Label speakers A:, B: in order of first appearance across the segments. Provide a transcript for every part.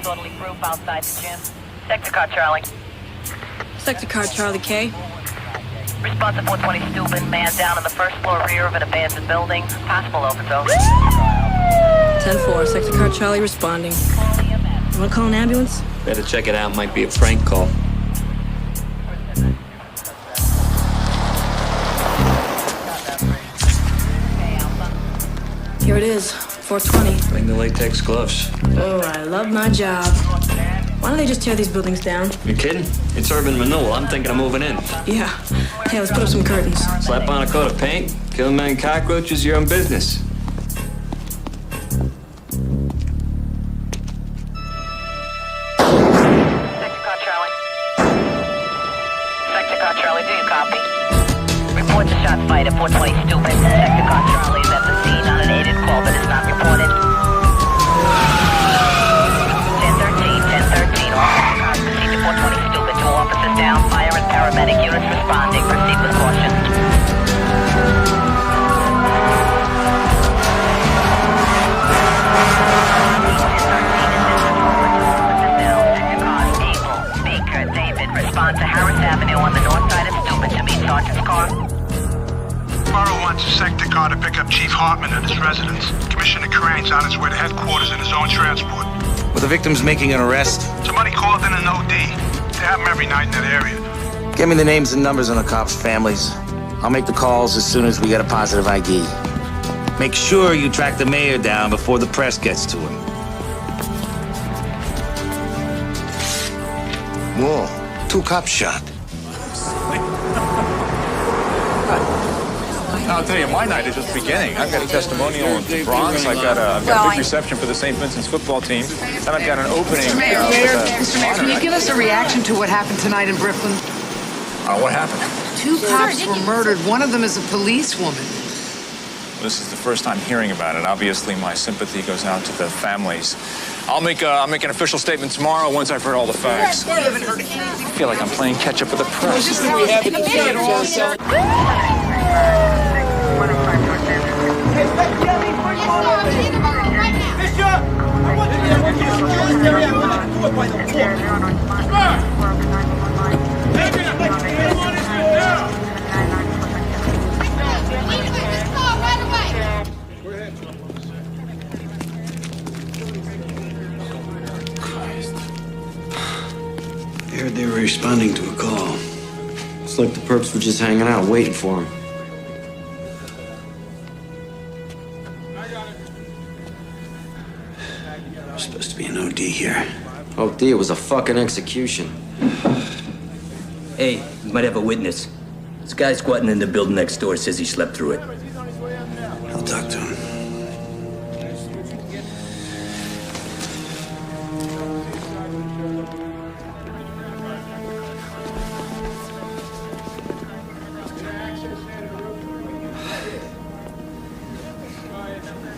A: disorderly group outside the gym. Sector car, Charlie.
B: Sector car, Charlie K.
A: Response to 420 Steuben. Man down on the first floor rear of an abandoned building. Possible overdose.
B: 10-4, sector car, Charlie responding. You wanna call an ambulance?
C: Better check it out. Might be a prank call.
B: Here it is, 420.
C: Bring the latex gloves.
B: Oh, I love my job. Why don't they just tear these buildings down?
C: You kidding? It's urban renewal. I'm thinking of moving in.
B: Yeah. Hey, let's put up some curtains.
C: Slap on a coat of paint. Kill a million cockroaches, your own business.
A: Sector car, Charlie. Sector car, Charlie, do you copy? Reports a shot fight at 420 Steuben. Sector car, Charlie is at the scene on an aided call but is not reported. 1013, officer cars proceed to 420 Steuben. 2 officers down. Fire and paramedic units responding. Proceed with caution. Respond to Harris Avenue on the north side of Steuben to meet Sergeant's car.
D: Borough wants a sector car to pick up Chief Hartman at his residence. Commissioner Crane's on his way to headquarters in his own transport.
E: Were the victims making an arrest?
D: Somebody called in an OD. They have them every night in that area.
E: Give me the names and numbers on the cops' families. I'll make the calls as soon as we get a positive ID. Make sure you track the mayor down before the press gets to him.
F: Whoa, 2 cops shot.
G: I'll tell you, my night is just beginning. I've got a testimonial in the Bronx. I've got a big reception for the St. Vincent's football team. And I've got an opening.
H: Mr. Mayor, can you give us a reaction to what happened tonight in Brooklyn?
G: What happened?
H: 2 cops were murdered. One of them is a policewoman.
G: This is the first time hearing about it. Obviously, my sympathy goes out to the families. I'll make an official statement tomorrow once I've heard all the facts. I feel like I'm playing catch up with the press.
F: I heard they were responding to a call.
I: It's like the perps were just hanging out, waiting for him.
F: There's supposed to be an OD here.
I: OD, it was a fucking execution.
J: Hey, we might have a witness. This guy squatting in the building next door says he slept through it.
F: I'll talk to him.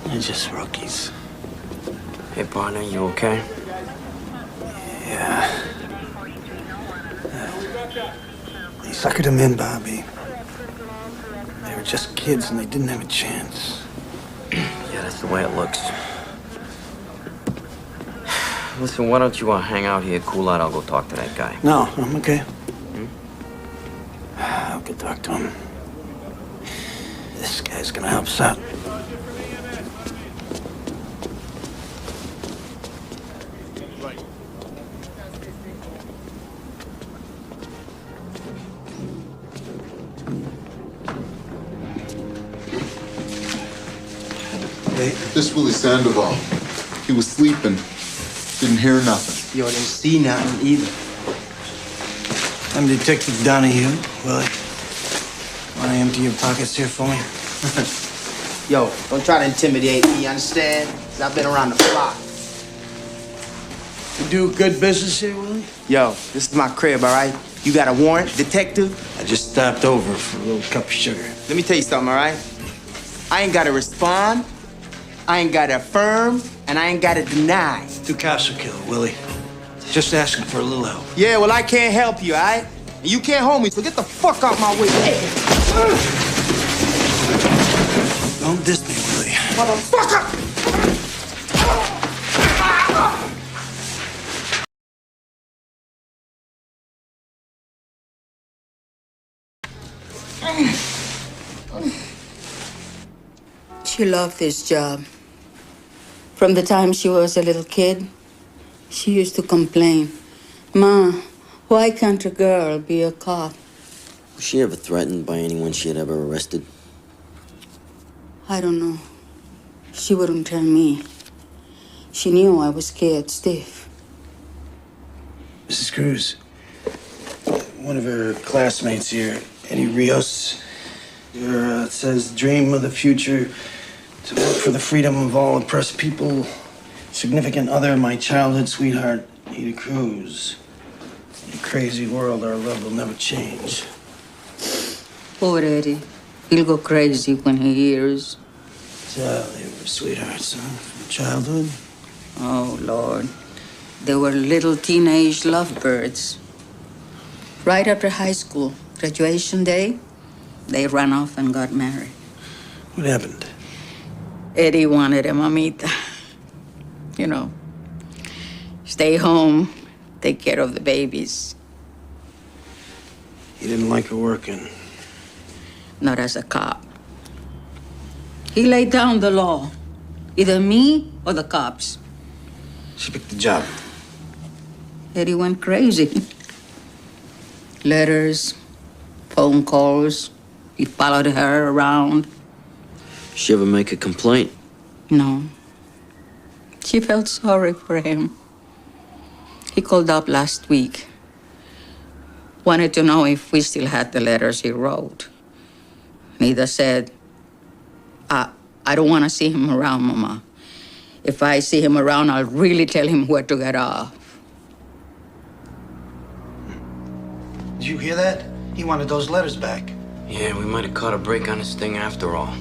F: They're just rookies.
I: Hey, partner, you okay?
F: Yeah. They suckered them in, Bobby. They were just kids and they didn't have a chance.
I: Yeah, that's the way it looks. Listen, why don't you hang out here, cool out? I'll go talk to that guy.
F: No, I'm okay. I'll go talk to him. This guy's gonna help us out.
K: This Willie Sandoval. He was sleeping. Didn't hear nothing.
L: Yo, didn't see nothing either.
F: I'm Detective Donahue. Willie, wanna empty your pockets here for me?
L: Yo, don't try to intimidate me, you understand? 'Cause I've been around the block.
F: You do good business here, Willie?
L: Yo, this is my crib, all right? You got a warrant, detective?
F: I just stopped over for a little cup of sugar.
L: Let me tell you something, all right? I ain't gotta respond, I ain't gotta affirm, and I ain't gotta deny.
F: 2 cops were killed, Willie. Just asking for a little help.
L: Yeah, well, I can't help you, all right? And you can't hold me, so get the fuck out my way.
F: Don't diss me, Willie.
L: Motherfucker!
M: She loved this job. From the time she was a little kid, she used to complain, "Ma, why can't a girl be a cop?"
I: Was she ever threatened by anyone she had ever arrested?
M: I don't know. She wouldn't tell me. She knew I was scared stiff.
F: Mrs. Cruz, one of her classmates here, Eddie Rios, says dream of the future, to work for the freedom of all oppressed people. Significant other, my childhood sweetheart, Ada Cruz. In a crazy world, our love will never change.
M: Poor Eddie. He'll go crazy when he hears.
F: So they were sweethearts, huh? From childhood?
M: Oh, Lord. They were little teenage lovebirds. Right after high school, graduation day, they ran off and got married.
F: What happened?
M: Eddie wanted a mamita. You know, stay home, take care of the babies.
F: He didn't like her working.
M: Not as a cop. He laid down the law. Either me or the cops.
F: She picked the job.
M: Eddie went crazy. Letters, phone calls. He followed her around.
I: She ever make a complaint?
M: No. She felt sorry for him. He called up last week. Wanted to know if we still had the letters he wrote. Nida said, I don't want to see him around, Mama. If I see him around, I'll really tell him where to get off.
F: Did you hear that? He wanted those letters back.
I: Yeah, we might have caught a break on this thing after all.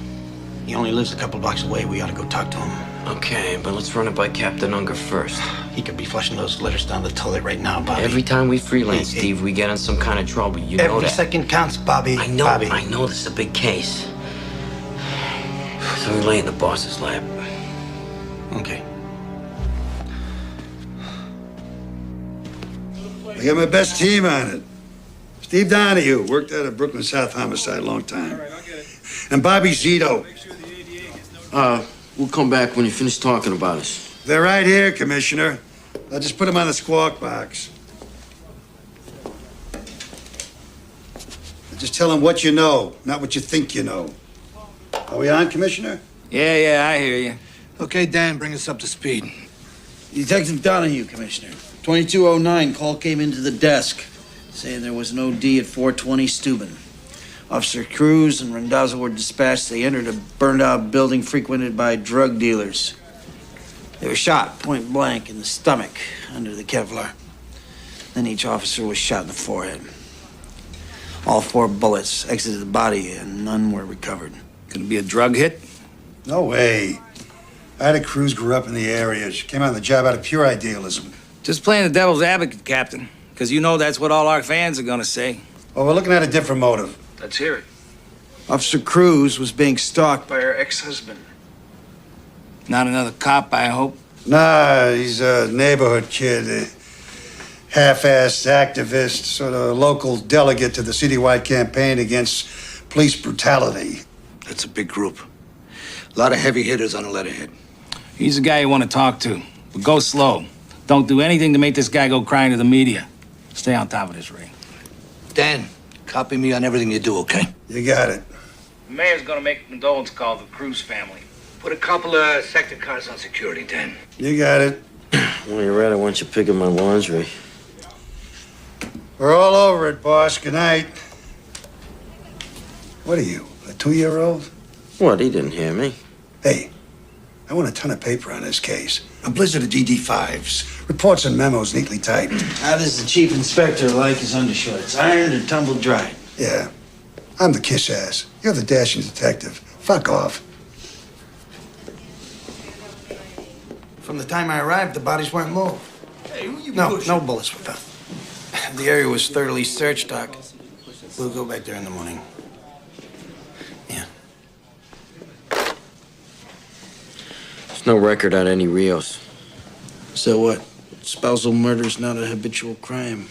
F: He only lives a couple blocks away. We ought to go talk to him.
I: Okay, but let's run it by Captain Unger first.
F: He could be flushing those letters down the toilet right now, Bobby.
I: Every time we freelance,
F: Hey,
I: Steve, we get in some kind of trouble. You know that.
F: Every second counts, Bobby.
I: I know,
F: Bobby.
I: I know this is a big case. So we lay in the boss's lap.
F: Okay.
N: I got my best team on it. Steve Donahue worked out of Brooklyn South Homicide a long time. And Bobby Zito.
I: We'll come back when you finish talking about us.
N: They're right here, Commissioner. I'll just put them on the squawk box. Just tell them what you know, not what you think you know. Are we on, Commissioner?
E: Yeah, I hear you.
F: Okay, Dan, bring us up to speed. Detective Donahue, Commissioner. 2209 call came into the desk saying there was an OD at 420 Steuben. Officer Cruz and Randazzo were dispatched. They entered a burned-out building frequented by drug dealers. They were shot point blank in the stomach under the Kevlar. Then each officer was shot in the forehead. All 4 bullets exited the body and none were recovered.
E: Could it be a drug hit?
N: No way. Ida Cruz grew up in the area. She came on the job out of pure idealism.
E: Just playing the devil's advocate, Captain. Because you know that's what all our fans are gonna say.
N: Well, we're looking at a different motive.
E: Let's hear it.
F: Officer Cruz was being stalked by her ex-husband.
E: Not another cop, I hope.
N: Nah, he's a neighborhood kid. A half-assed activist, sort of local delegate to the citywide campaign against police brutality.
F: That's a big group. A lot of heavy hitters on the letterhead.
E: He's the guy you want to talk to. But go slow. Don't do anything to make this guy go crying to the media. Stay on top of this, Ray.
F: Dan, copy me on everything you do, okay?
N: You got it.
E: The mayor's gonna make a condolence call to the Cruz family.
F: Put a couple of sector cars on security, Dan.
N: You got it.
I: Well, you're right. I want you picking my laundry.
N: We're all over it, boss. Good night. What are you, a 2-year-old?
I: What? He didn't hear me.
N: Hey, I want a ton of paper on this case. A blizzard of DD5s. Reports and memos neatly typed.
F: How does the chief inspector like his undershorts? Ironed or tumbled dry?
N: Yeah. I'm the kiss ass. You're the dashing detective. Fuck off.
F: From the time I arrived, the bodies weren't moved.
O: Hey, who you
F: No,
O: pushing?
F: no bullets were found. The area was thoroughly searched, Doc. We'll go back there in the morning. Yeah.
I: There's no record on any Rios.
F: So what? Spousal murder's not a habitual crime.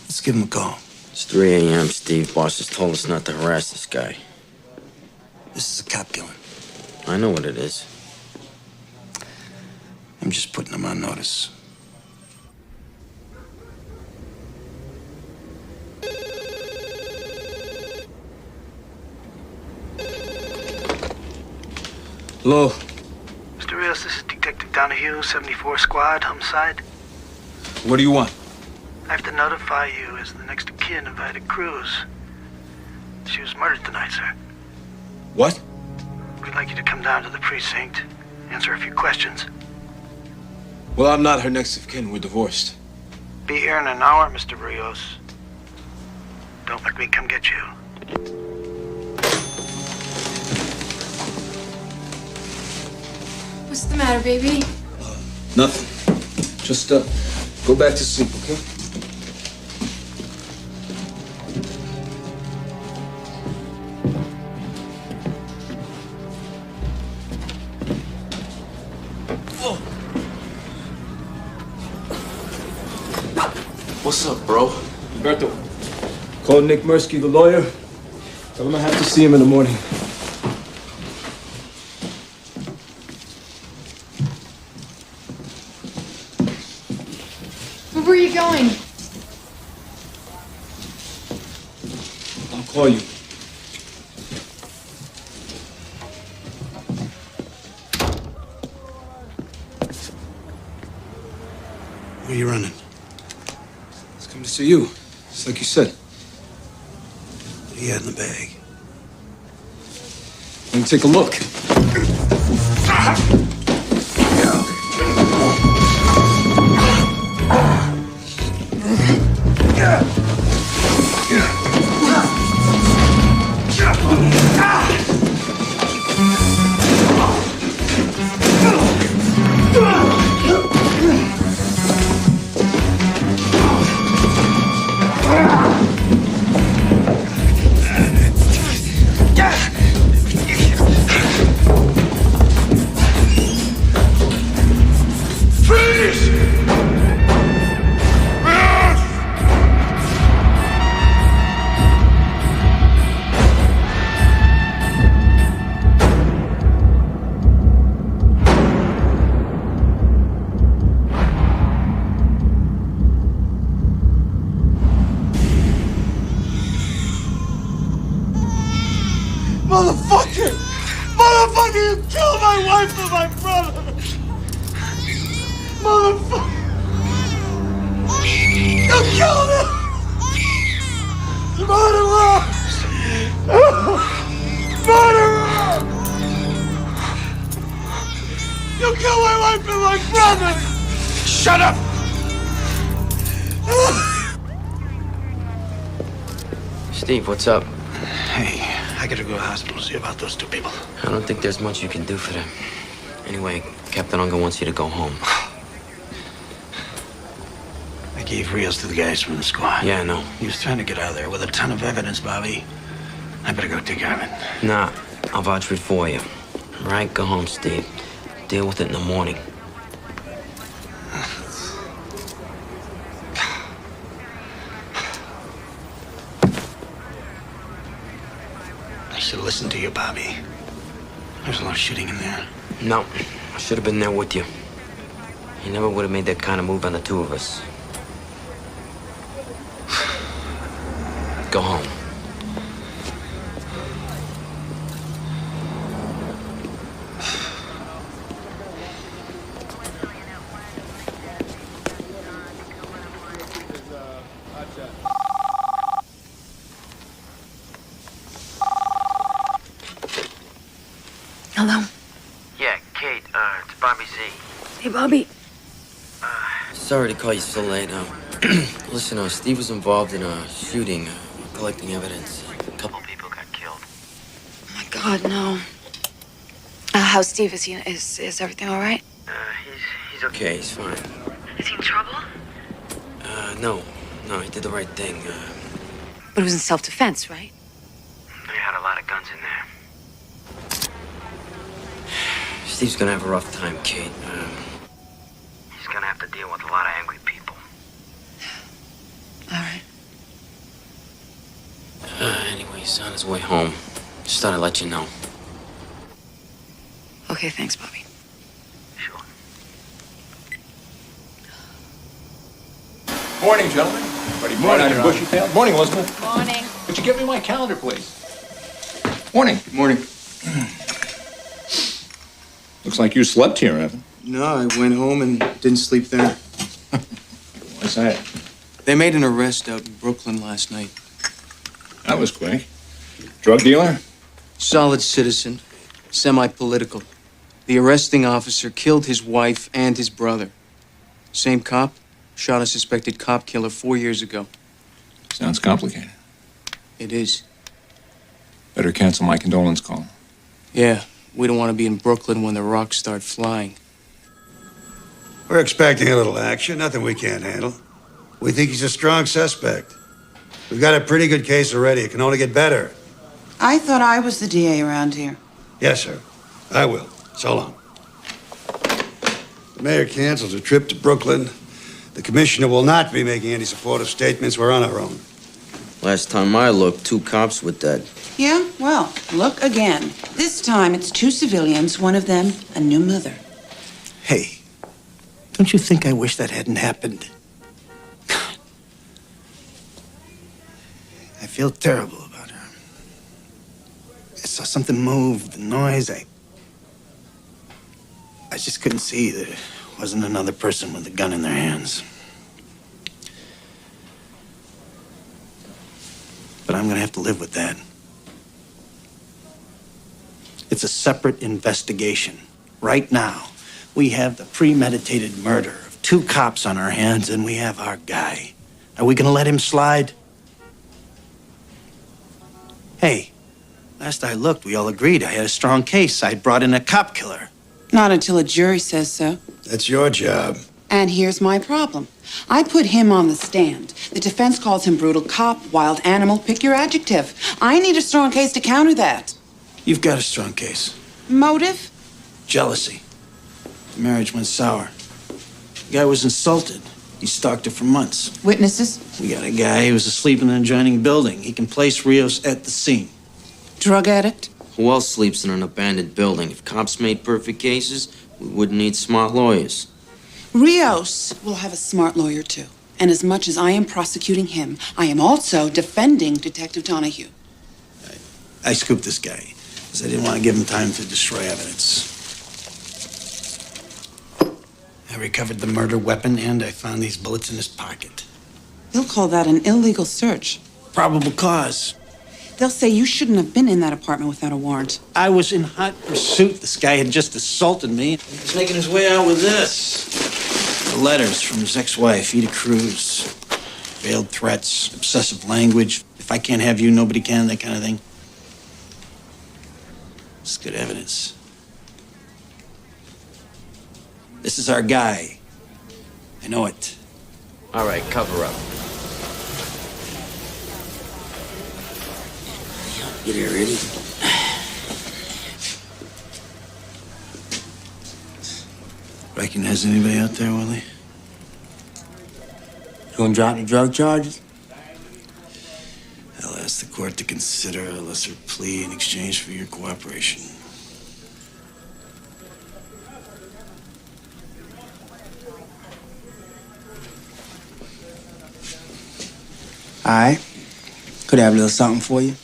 F: Let's give him a call.
I: It's 3 a.m., Steve. Boss has told us not to harass this guy.
F: This is a cop killing.
I: I know what it is.
F: I'm just putting him on notice.
C: Hello.
D: Mr. Rios, this is Detective Donahue, 74 Squad, homicide.
C: What do you want?
D: I have to notify you as the next of kin invited Cruz. She was murdered tonight, sir.
C: What?
D: We'd like you to come down to the precinct, answer a few questions.
C: Well, I'm not her next of kin. We're divorced.
D: Be here in an hour, Mr. Rios. Don't make me come get you.
O: What's the matter, baby?
C: Nothing. Just, go back to sleep, okay? What's up, bro? Roberto. Call Nick Mirsky, the lawyer. Tell him I have to see him in the morning.
O: Where are you going?
C: I'll call you.
F: Where are you running?
C: Let's come to see you. Just like you said.
F: What do you had in the bag?
C: Let me take a look.
F: Motherfucker! Motherfucker, you killed my wife and my brother! Motherfucker! You killed him! Murderer! Murderer! You killed my wife and my brother!
C: Shut up!
I: Steve, what's up?
F: Hey, I gotta go to the hospital to see about those two people.
I: I don't think there's much you can do for them. Anyway, Captain Unger wants you to go home.
F: I gave Rios to the guys from the squad.
I: Yeah, I know.
F: He was trying to get out of there with a ton of evidence, Bobby. I better go take care of it.
I: Nah, I'll vouch for it for you. All right, go home, Steve. Deal with it in the morning.
F: I should have listened to you, Bobby. There's a lot of shooting in there.
I: No, I should have been there with you. You never would have made that kind of move on the two of us. Go home.
B: Hello?
I: Yeah, Kate, it's Bobby Z.
B: Hey, Bobby.
I: Sorry to call you so late. Listen, Steve was involved in a shooting, collecting evidence. A couple people got killed.
O: Oh my God, no. How's Steve? Is everything all right?
I: He's okay. He's fine.
O: Is he in trouble?
I: No, he did the right thing.
O: But it was in self-defense, right?
I: They had a lot of guns in there. Steve's gonna have a rough time, Kate. He's gonna have to deal with a lot of angry people.
O: All right.
I: He's on his way home. Just thought I'd let you know.
O: Okay, thanks, Bobby.
G: Morning, gentlemen. Ready morning, on bushy tail. Morning, Elizabeth.
O: Morning.
G: Would you give me my calendar, please? Morning.
F: Morning.
G: Looks like you slept here, Evan.
F: No, I went home and didn't sleep there.
G: What's that?
F: They made an arrest out in Brooklyn last night.
G: That was quick. Drug dealer?
F: Solid citizen, semi-political. The arresting officer killed his wife and his brother. Same cop shot a suspected cop killer 4 years ago.
G: Sounds complicated.
F: It is.
G: Better cancel my condolence call.
F: Yeah, we don't want to be in Brooklyn when the rocks start flying.
N: We're expecting a little action, nothing we can't handle. We think he's a strong suspect. We've got a pretty good case already. It can only get better.
P: I thought I was the DA around here.
N: Yes, sir. I will. So long. The mayor cancels a trip to Brooklyn. The commissioner will not be making any supportive statements. We're on our own.
I: Last time I looked, 2 cops were dead.
P: Yeah? Well, look again. This time it's 2 civilians, one of them a new mother.
F: Hey, don't you think I wish that hadn't happened? I feel terrible about her. I saw something move, the noise. I just couldn't see that it wasn't another person with a gun in their hands. But I'm gonna have to live with that. It's a separate investigation. Right now, we have the premeditated murder of 2 cops on our hands, and we have our guy. Are we gonna let him slide? Hey, last I looked, we all agreed I had a strong case. I brought in a cop killer.
P: Not until a jury says so.
N: That's your job.
P: And here's my problem. I put him on the stand. The defense calls him brutal cop, wild animal, pick your adjective. I need a strong case to counter that.
F: You've got a strong case.
P: Motive?
F: Jealousy. The marriage went sour. The guy was insulted. He stalked her for months.
P: Witnesses?
F: We got a guy who was asleep in an adjoining building. He can place Rios at the scene.
P: Drug addict?
I: Who else sleeps in an abandoned building? If cops made perfect cases, we wouldn't need smart lawyers.
P: Rios will have a smart lawyer, too. And as much as I am prosecuting him, I am also defending Detective Donahue.
F: I scooped this guy because I didn't want to give him time to destroy evidence. I recovered the murder weapon, and I found these bullets in his pocket.
P: They'll call that an illegal search.
F: Probable cause.
P: They'll say you shouldn't have been in that apartment without a warrant.
F: I was in hot pursuit. This guy had just assaulted me. He was making his way out with this. The letters from his ex-wife, Ida Cruz. Veiled threats, obsessive language. If I can't have you, nobody can, that kind of thing. It's good evidence. This is our guy. I know it.
I: All right, cover up. Get here, ready?
F: Recognize anybody out there, Willie?
I: You gonna drop the drug charges?
F: I'll ask the court to consider a lesser plea in exchange for your cooperation.
Q: I could I have a little something for you.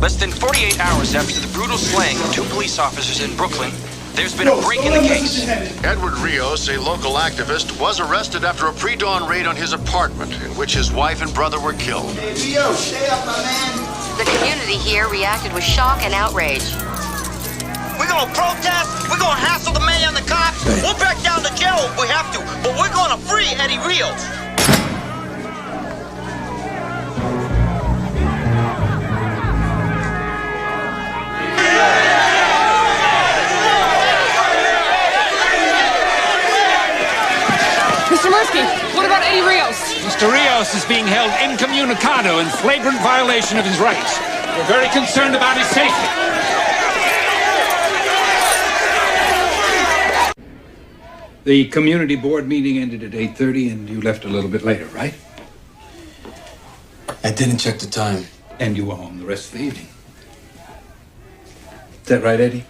R: Less than 48 hours after the brutal slaying of 2 police officers in Brooklyn, there's been a break in the case.
S: Edward Rios, a local activist, was arrested after a pre-dawn raid on his apartment in which his wife and brother were killed.
T: Hey, Rios, stay up, my man. The community here reacted with shock and outrage.
R: We're gonna protest, we're gonna hassle the mayor and the cops, we'll back down to jail if we have to, but we're gonna free Eddie Rios.
U: Mr. Mirsky, what about Eddie Rios?
V: Mr. Rios is being held incommunicado in flagrant violation of his rights. We're very concerned about his safety. The community board meeting ended at 8:30, and you left a little bit later, right?
F: I didn't check the time.
V: And you were home the rest of the evening.
C: Is that right, Eddie?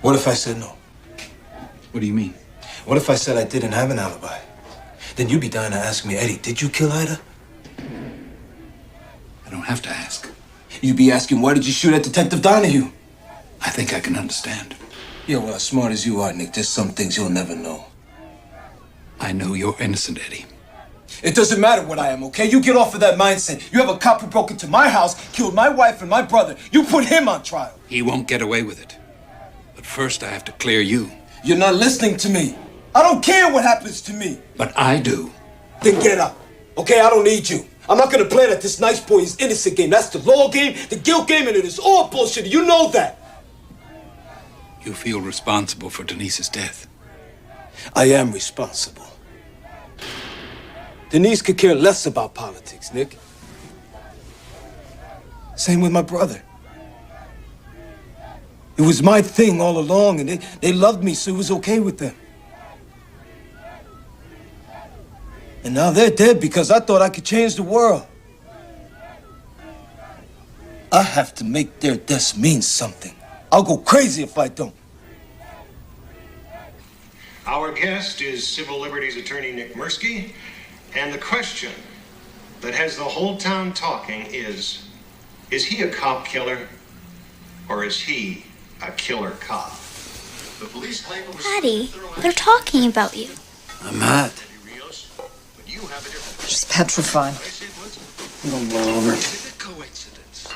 C: What if I said no?
V: What do you mean?
C: What if I said I didn't have an alibi? Then you'd be dying to ask me, Eddie, did you kill Ida?
V: I don't have to ask.
C: You'd be asking, why did you shoot at Detective Donahue?
V: I think I can understand.
C: Yeah, well, as smart as you are, Nick, there's some things you'll never know.
V: I know you're innocent, Eddie.
C: It doesn't matter what I am, okay? You get off of that mindset. You have a cop who broke into my house, killed my wife and my brother. You put him on trial.
V: He won't get away with it. But first I have to clear you.
C: You're not listening to me. I don't care what happens to me.
V: But I do.
C: Then get up, okay? I don't need you. I'm not gonna play that this nice boy is innocent game. That's the law game, the guilt game, and it is all bullshit. You know that.
V: You feel responsible for Denise's death.
C: I am responsible. Denise could care less about politics, Nick. Same with my brother. It was my thing all along, and they loved me, so it was okay with them. And now they're dead because I thought I could change the world. I have to make their deaths mean something. I'll go crazy if I don't.
A: Our guest is civil liberties attorney Nick Mirsky, and the question that has the whole town talking is he a cop killer, or is he a killer cop? The police claim it was
H: Daddy, they're talking about you.
F: I'm not.
W: She's petrified.
F: Don't blow over.
V: Is it a coincidence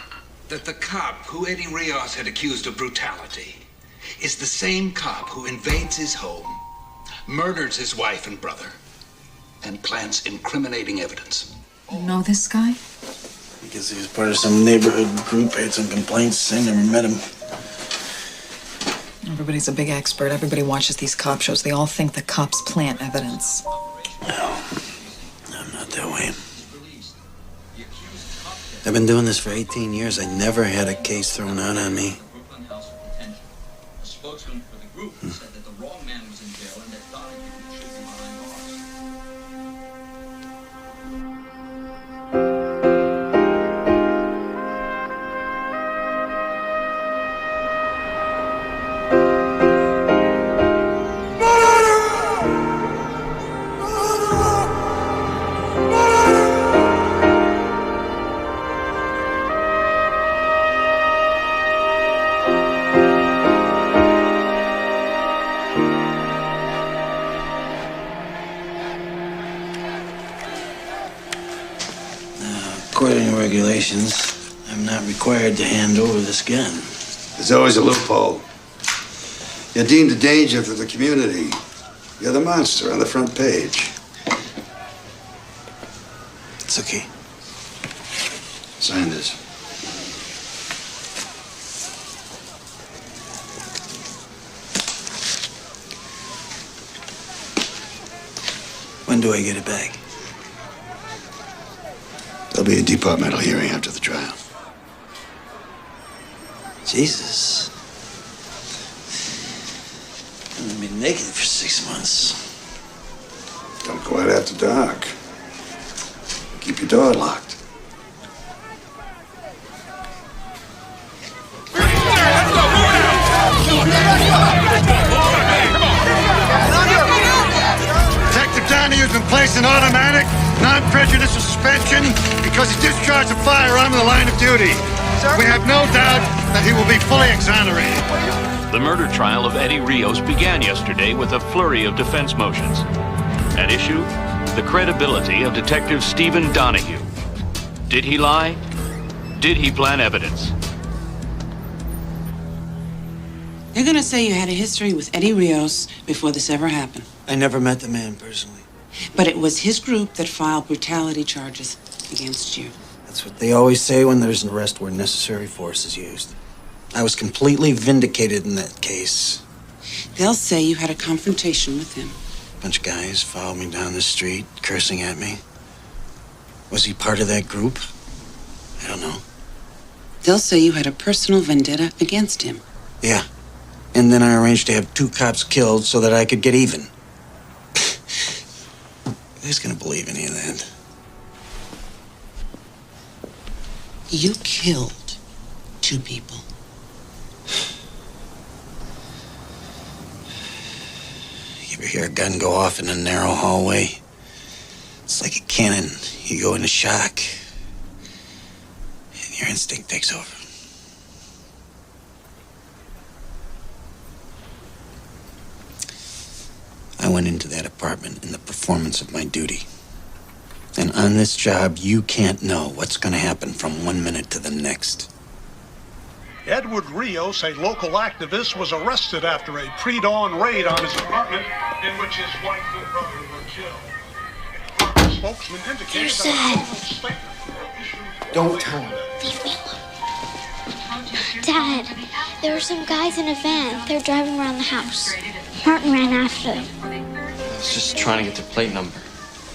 V: that the cop who Eddie Rios had accused of brutality is the same cop who invades his home, murders his wife and brother, and plants incriminating evidence?
W: You know this guy?
F: I guess he was part of some neighborhood group, had some complaints. I never met him.
W: Everybody's a big expert. Everybody watches these cop shows. They all think the cops plant evidence.
F: No, I'm not that way. I've been doing this for 18 years. I never had a case thrown out on me.
J: A spokesman for the group said that the wrong man was in jail and that Donahue should be behind bars.
F: According to regulations, I'm not required to hand over this gun.
N: There's always a loophole. You're deemed a danger to the community. You're the monster on the front page.
F: It's okay.
N: Sign this.
F: When do I get it back?
N: There'll be a departmental hearing after the trial.
F: Jesus. I'm gonna be naked for 6 months.
N: Don't go out after dark. Keep your door locked. Detective Donahue's been placed in automatic, non-prejudicial suspension because he discharged a firearm in the line of duty. We have no doubt that he will be fully exonerated.
X: The murder trial of Eddie Rios began yesterday with a flurry of defense motions. At issue, the credibility of Detective Stephen Donahue. Did he lie? Did he plant evidence?
P: They're gonna say you had a history with Eddie Rios before this ever happened.
F: I never met the man personally.
P: But it was his group that filed brutality charges against you.
F: That's what they always say when there's an arrest where necessary force is used. I was completely vindicated in that case.
P: They'll say you had a confrontation with him.
F: A bunch of guys followed me down the street, cursing at me. Was he part of that group? I don't know.
P: They'll say you had a personal vendetta against him.
F: Yeah. And then I arranged to have 2 cops killed so that I could get even. Who's gonna believe any of that? You killed 2 people. You ever hear a gun go off in a narrow hallway? It's like a cannon. You go into shock, and your instinct takes over. I went into that apartment in the performance of my duty. And on this job, you can't know what's going to happen from one minute to the next.
D: Edward Rios, a local activist, was arrested after a pre-dawn raid on his apartment in which his wife and brother were killed. A spokesman indicated that
F: Don't tell him.
H: Leave me alone. Dad, there were some guys in a van. They're driving around the house. Martin ran after them.
I: I was just trying to get their plate number.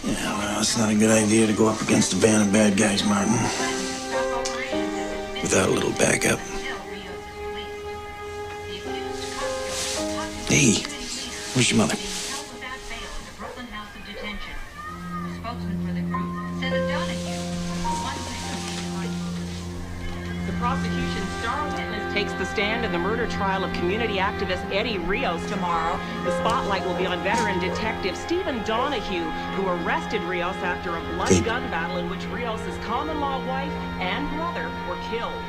F: Yeah, well, it's not a good idea to go up against a band of bad guys, Martin. Without a little backup. Hey, where's your mother?
E: The prosecution's star witness takes the stand in the murder trial of community activist Eddie Rios tomorrow. The spotlight will be on veteran detective Stephen Donahue, who arrested Rios after a bloody gun battle in which Rios' common-law wife and brother were killed.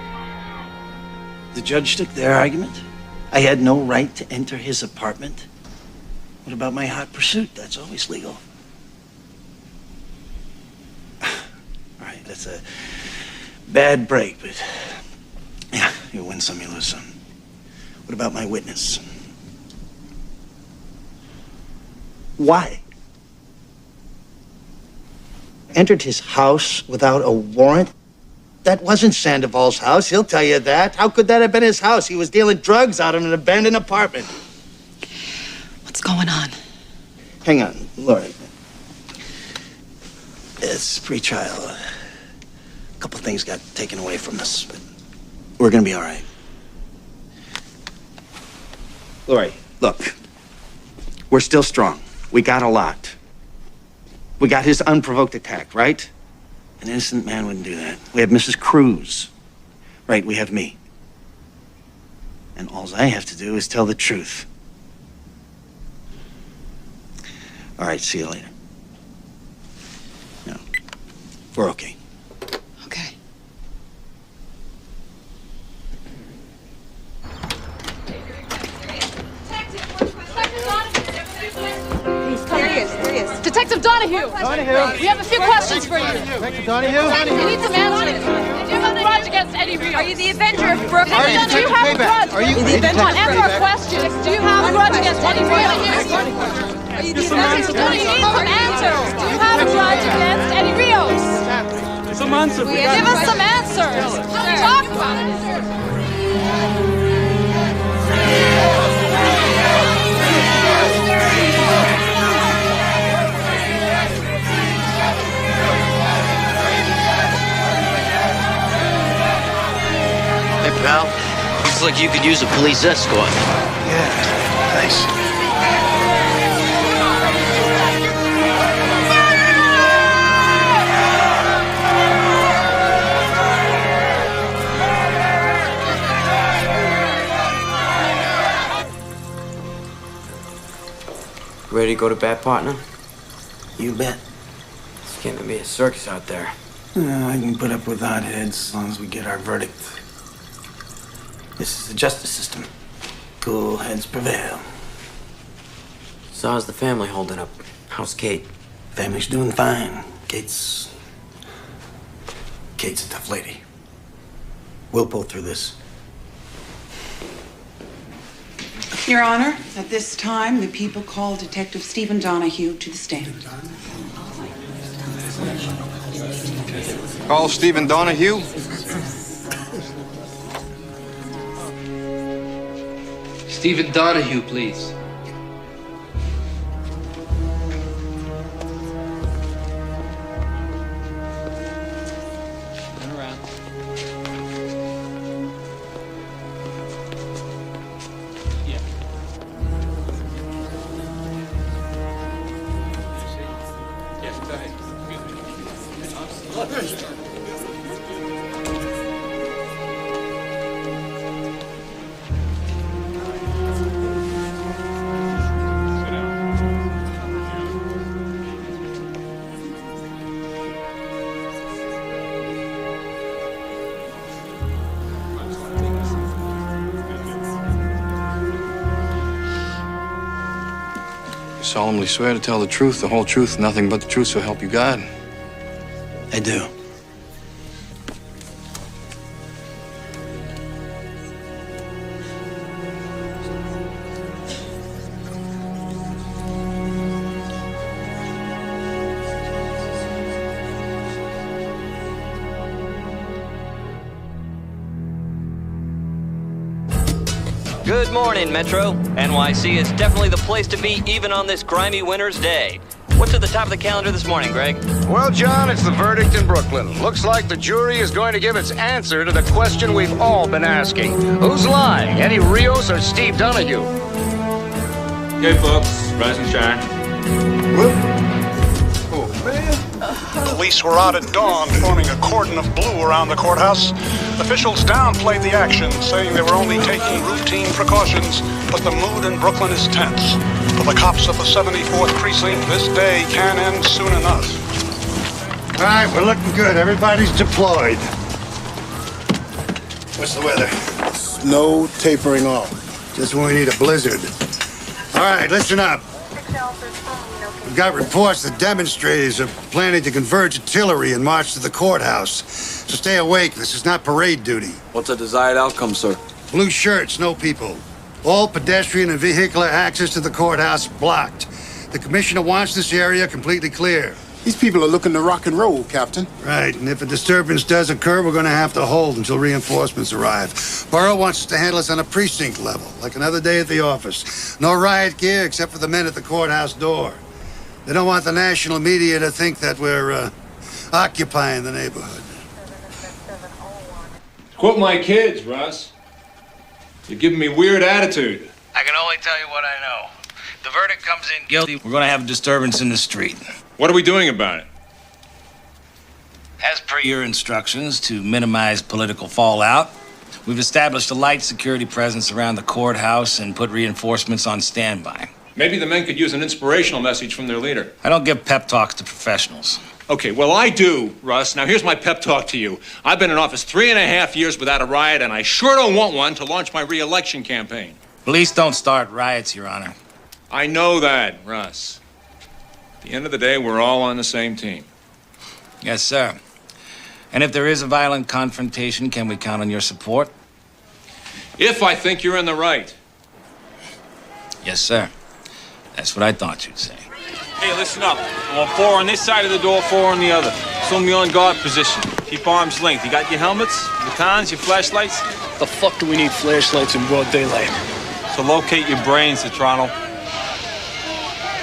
F: The judge took their argument. I had no right to enter his apartment. What about my hot pursuit? That's always legal. All right, that's a bad break, but yeah, you win some, you lose some. What about my witness? Why? Entered his house without a warrant? That wasn't Sandoval's house, he'll tell you that. How could that have been his house? He was dealing drugs out of an abandoned apartment.
P: What's going on?
F: Hang on, Lori. It's pre-trial. A couple things got taken away from us, but we're gonna be all right. Lori, look. We're still strong. We got a lot. We got his unprovoked attack, right? An innocent man wouldn't do that. We have Mrs. Cruz. Right, we have me. And all I have to do is tell the truth. All right, see you later. No, we're okay.
P: Okay.
U: There he is. Detective Donahue! We have a few questions for you.
R: Detective Donahue?
U: We need some answers. Do you have a grudge against Eddie Rios? Are you the Avenger of Brooklyn?
R: Are you
U: Do you have a grudge?
R: Are you
U: the Avenger? Answer our questions. Do you have a grudge against Eddie Rios? Are you the Avenger? We need some answers. Do you have a grudge against Eddie Rios?
C: Some answers.
U: Give us some answers. Talk about it.
R: Hey, pal. Looks like you could use a police escort.
F: Yeah, thanks.
I: Ready to go to bat, partner?
F: You bet.
I: It's getting to be a circus out there.
F: I can put up with hotheads as long as we get our verdict. This is the justice system. Cool heads prevail.
I: So how's the family holding up? How's Kate?
F: Family's doing fine. Kate's a tough lady. We'll pull through this.
P: Your Honor, at this time, the people call Detective Stephen Donahue to the stand.
K: Call Stephen Donahue.
L: Stephen Donahue, please.
J: Turn around. Yeah. Yes, go ahead.
B: solemnly swear to tell the truth, the whole truth, nothing but the truth, so help you God?
F: I do.
K: Good morning, Metro. NYC is definitely the place to be, even on this grimy winter's day. What's at the top of the calendar this morning, Greg?
S: Well, John, it's the verdict in Brooklyn. Looks like the jury is going to give its answer to the question we've all been asking. Who's lying, Eddie Rios or Steve Donahue?
G: Okay, folks, rise and shine.
D: Oh, man. Police were out at dawn, forming a cordon of blue around the courthouse. Officials downplayed the action, saying they were only taking routine precautions, but the mood in Brooklyn is tense. For the cops of the 74th Precinct, this day can end soon enough.
N: All right, we're looking good. Everybody's deployed. What's the weather?
M: Snow tapering off.
N: Just when we need a blizzard. All right, listen up. We've got reports that demonstrators are planning to converge artillery and march to the courthouse. So stay awake. This is not parade duty.
C: What's the desired outcome, sir?
N: Blue shirts, no people. All pedestrian and vehicular access to the courthouse blocked. The commissioner wants this area completely clear.
M: These people are looking to rock and roll, Captain.
N: Right, and if a disturbance does occur, we're going to have to hold until reinforcements arrive. Borough wants us to handle this on a precinct level, like another day at the office. No riot gear except for the men at the courthouse door. They don't want the national media to think that we're occupying the neighborhood.
G: Quote my kids, Russ. You're giving me weird attitude.
F: I can only tell you what I know. The verdict comes in guilty. We're going to have a disturbance in the street.
G: What are we doing about it?
F: As per your instructions, to minimize political fallout, we've established a light security presence around the courthouse and put reinforcements on standby.
G: Maybe the men could use an inspirational message from their leader.
F: I don't give pep talks to professionals.
G: Okay, well, I do, Russ. Now, here's my pep talk to you. I've been in office 3.5 years without a riot, and I sure don't want one to launch my re-election campaign.
F: Police don't start riots, Your Honor.
G: I know that, Russ. At the end of the day, we're all on the same team.
F: Yes, sir. And if there is a violent confrontation, can we count on your support?
G: If I think you're in the right.
F: Yes, sir. That's what I thought you'd say.
O: Hey, listen up. I want 4 on this side of the door, 4 on the other. It's only on guard position. Keep arms length. You got your helmets, batons, your flashlights?
C: The fuck do we need flashlights in broad daylight?
O: To locate your brains, Toronto.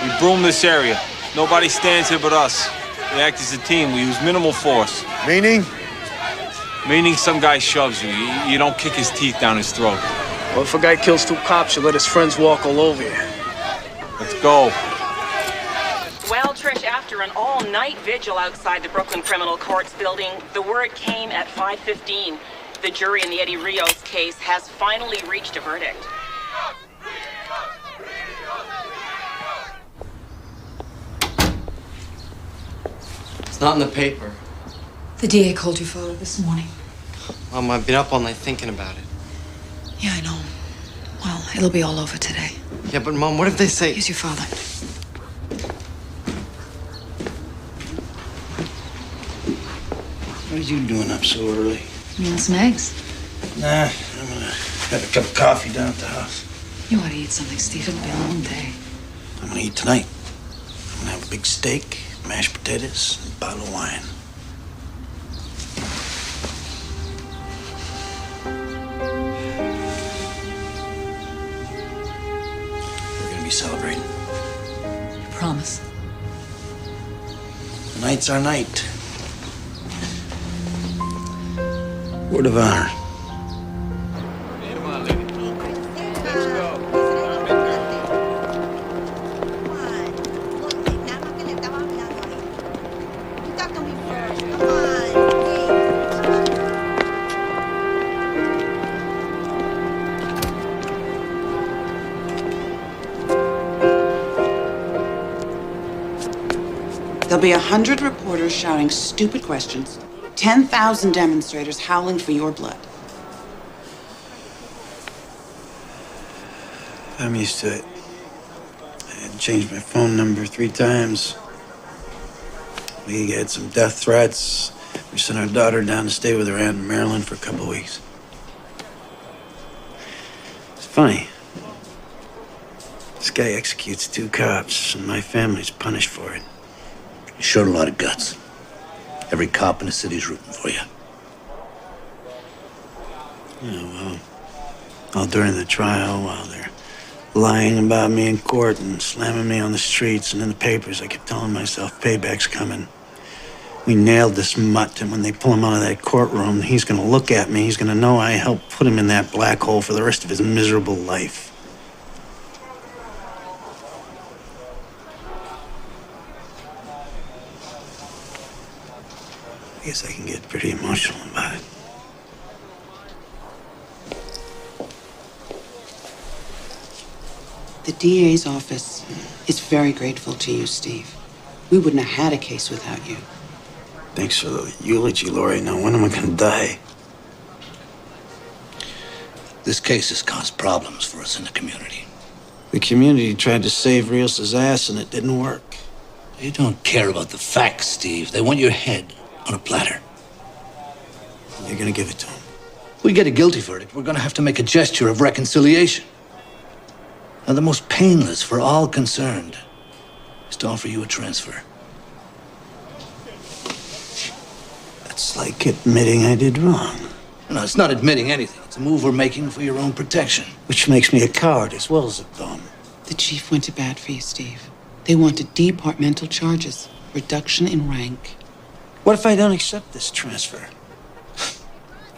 O: We broom this area. Nobody stands here but us. We act as a team. We use minimal force.
N: Meaning?
O: Meaning some guy shoves you. You don't kick his teeth down his throat.
C: Well, if a guy kills 2 cops, you let his friends walk all over you.
O: Let's go.
E: Well, Trish, after an all-night vigil outside the Brooklyn Criminal Courts building, the word came at 5:15. The jury in the Eddie Rios case has finally reached a verdict.
I: It's not in the paper.
W: The DA called your father this morning.
I: Mom, I've been up all night thinking about it.
W: Yeah, I know. Well, it'll be all over today.
I: Yeah, but Mom, what if they say...
W: Here's your father.
F: What are you doing up so early?
W: You want some eggs?
F: Nah, I'm gonna have a cup of coffee down at the house.
W: You ought to eat something, Steve. It'll be a long day.
F: I'm gonna eat tonight. I'm gonna have a big steak, mashed potatoes, and a bottle of wine. We're gonna be celebrating.
W: You promise?
F: Tonight's our night. Word of honor.
P: There'll be 100 reporters shouting stupid questions, 10,000 demonstrators howling for your blood.
F: I'm used to it. changed my phone number 3 times. We had some death threats. We sent our daughter down to stay with her aunt in Maryland for a couple of weeks. It's funny. This guy executes 2 cops, and my family's punished for it.
A: You showed a lot of guts. Every cop in the city's rooting for you.
F: Yeah, well, all during the trial, while they're lying about me in court and slamming me on the streets and in the papers, I kept telling myself, payback's coming. We nailed this mutt, and when they pull him out of that courtroom, he's gonna look at me, he's gonna know I helped put him in that black hole for the rest of his miserable life. I guess I can get pretty emotional about it.
P: The DA's office is very grateful to you, Steve. We wouldn't have had a case without you.
F: Thanks for the eulogy, Lori. Now, when am I gonna die?
A: This case has caused problems for us in the community.
F: The community tried to save Rios' ass, and it didn't work.
A: They don't care about the facts, Steve. They want your head on a platter.
F: You're gonna give it to him.
A: We get a guilty verdict, we're gonna have to make a gesture of reconciliation. Now, the most painless for all concerned is to offer you a transfer.
F: It's like admitting I did wrong.
A: No, it's not admitting anything. It's a move we're making for your own protection.
F: Which makes me a coward as well as a bum.
P: The chief went to bat for you, Steve. They wanted departmental charges, reduction in rank.
F: What if I don't accept this transfer?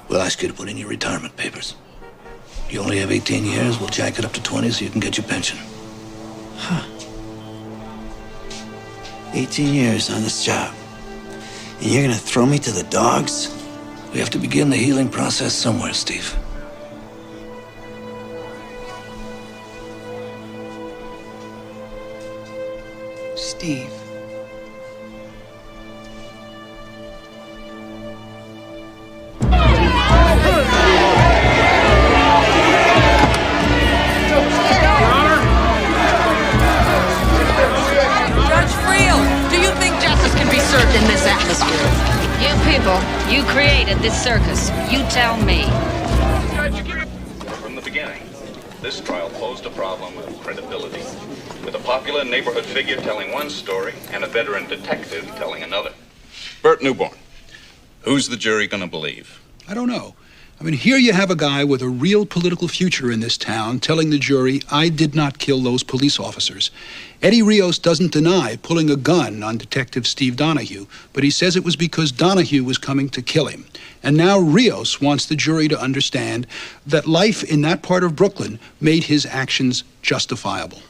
A: We'll ask you to put in your retirement papers. You only have 18 years. We'll jack it up to 20 so you can get your pension.
F: Huh. 18 years on this job. And you're gonna throw me to the dogs?
A: We have to begin the healing process somewhere, Steve.
P: Steve.
Q: In this atmosphere. You people, you created this circus. You tell me.
T: From the beginning, this trial posed a problem of credibility, with a popular neighborhood figure telling one story and a veteran detective telling another. Bert Newborn, who's the jury gonna believe?
V: I don't know. I mean, here you have a guy with a real political future in this town telling the jury, I did not kill those police officers. Eddie Rios doesn't deny pulling a gun on Detective Steve Donahue, but he says it was because Donahue was coming to kill him. And now Rios wants the jury to understand that life in that part of Brooklyn made his actions justifiable.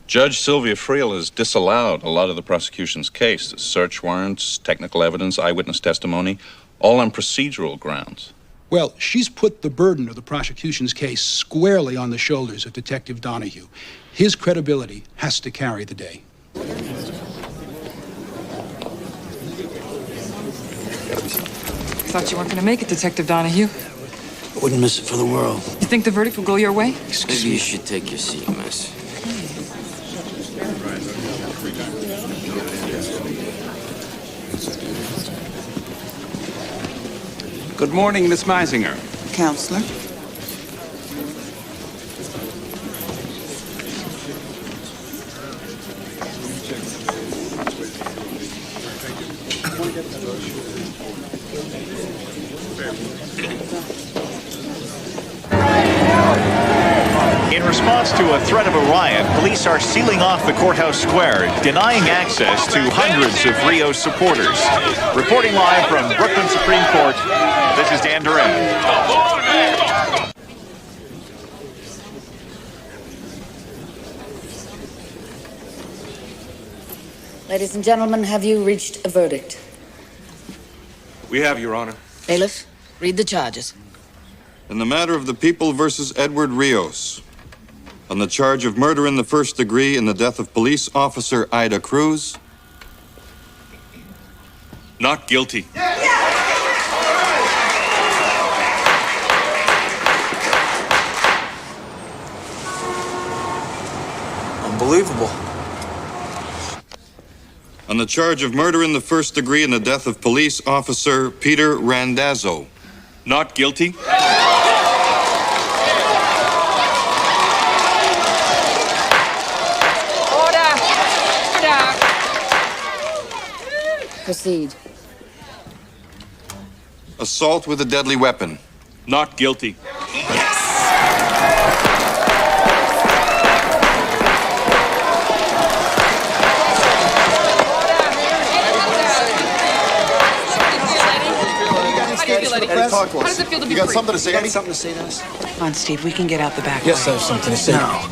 T: Judge Sylvia Friel has disallowed a lot of the prosecution's case. Search warrants, technical evidence, eyewitness testimony, all on procedural grounds.
V: Well, she's put the burden of the prosecution's case squarely on the shoulders of Detective Donahue. His credibility has to carry the day.
W: Thought you weren't going to make it, Detective Donahue.
F: I wouldn't miss it for the world.
W: You think the verdict will go your way?
I: Maybe you should take your seat, miss.
Y: Good morning, Miss Meisinger.
P: Counselor?
Z: In response to a threat of a riot, police are sealing off the courthouse square, denying access to hundreds of Rios supporters. Reporting live from Brooklyn Supreme Court, this is Dan Duran.
Q: Ladies and gentlemen, have you reached a verdict?
Y: We have, Your Honor.
Q: Bailiff, read the charges.
T: In the matter of the People versus Edward Rios, on the charge of murder in the first degree in the death of police officer Ida Cruz.
Y: Not guilty.
I: Unbelievable.
B: on the charge of murder in the first degree in the death of police officer Peter Randazzo.
Y: Not guilty.
Q: Proceed.
B: Assault with a deadly weapon.
Y: Not guilty.
Q: How does it feel to be
H: You got
Q: free?
H: something to say?
F: Got something to say to us?
P: Come on, Steve, we can get out the back
F: Yes,
P: way.
F: I have something to say. Now,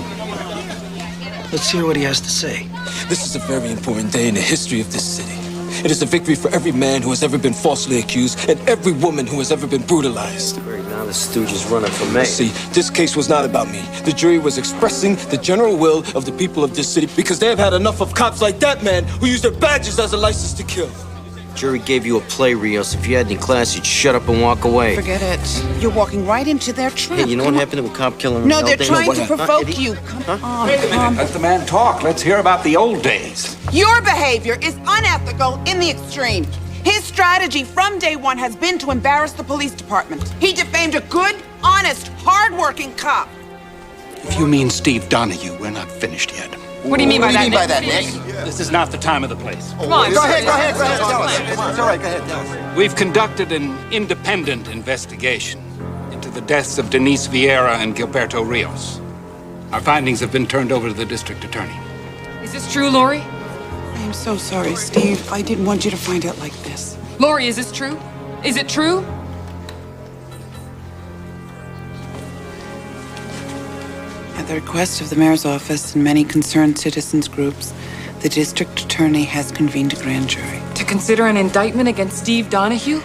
F: let's hear what he has to say.
J: This is a very important day in the history of this city. It is a victory for every man who has ever been falsely accused and every woman who has ever been brutalized.
I: Right now, the stooge is running for mayor.
J: See, this case was not about me. The jury was expressing the general will of the people of this city because they have had enough of cops like that man who use their badges as a license to kill.
I: Jury gave you a play, Rios. If you had any class, you'd shut up and walk away.
P: Forget it. You're walking right into their trap.
I: Hey, you know what happened to a cop killing?
P: No, they're trying to provoke you. Come on.
H: Wait a minute. Let the man talk. Let's hear about the old days.
P: Your behavior is unethical in the extreme. His strategy from day one has been to embarrass the police department. He defamed a good, honest, hard-working cop.
H: If you mean Steve Donahue, we're not finished yet.
Q: What do you mean by that,
H: Nick? This is not the time of the place.
Q: Come on,
H: Go
Q: ahead.
H: Tell us.
F: It's all right, go ahead, tell us.
H: We've conducted an independent investigation into the deaths of Denise Vieira and Gilberto Rios. Our findings have been turned over to the district attorney.
Q: Is this true, Lori?
P: I'm so sorry, Steve. I didn't want you to find out like this.
Q: Lori, is this true? Is it true?
P: At the request of the mayor's office and many concerned citizens groups, the district attorney has convened a grand jury.
Q: To consider an indictment against Steve Donahue?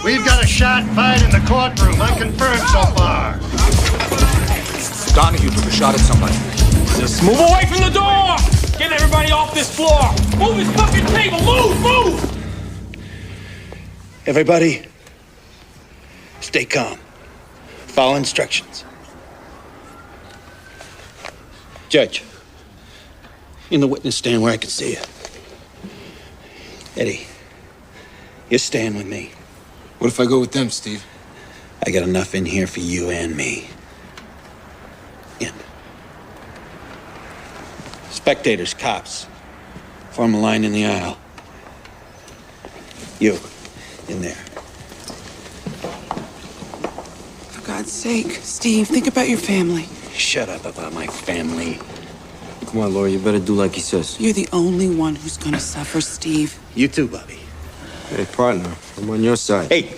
N: We've got a shot fired in the courtroom. Unconfirmed so far.
G: Donahue took a shot at somebody.
O: Just move away from the door! Get everybody off this floor! Move his fucking table! Move!
F: Everybody, stay calm. Follow instructions. Judge, in the witness stand where I can see you. Eddie, you're staying with me.
J: What if I go with them, Steve?
F: I got enough in here for you and me. In. Spectators, cops, form a line in the aisle. You, in there.
P: For God's sake, Steve, think about your family.
F: Shut up about my family.
I: Come on, Laura, you better do like he says.
P: You're the only one who's gonna suffer, Steve.
F: You too, Bobby.
I: Hey, partner, I'm on your side.
F: Hey!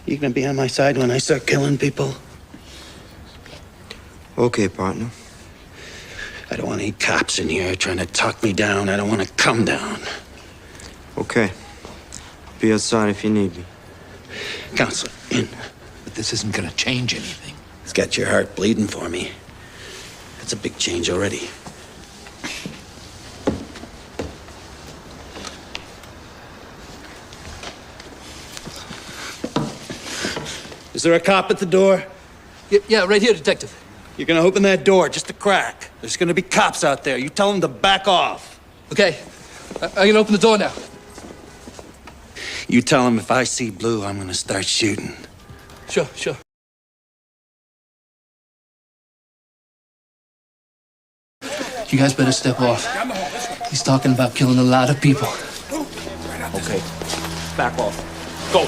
F: You gonna be on my side when I start killing people?
I: Okay, partner.
F: I don't want any cops in here trying to talk me down. I don't want to come down.
I: Okay. Be outside if you need me.
F: Counselor, in.
A: But this isn't gonna change anything.
F: It's got your heart bleeding for me. That's a big change already. Is there a cop at the door?
A: Yeah, right here, Detective.
F: You're gonna open that door just a crack. There's gonna be cops out there. You tell them to back off.
A: Okay, I'm gonna open the door now.
F: You tell them if I see blue, I'm gonna start shooting.
A: Sure. You guys better step off. He's talking about killing a lot of people.
H: Okay. Back off. Go.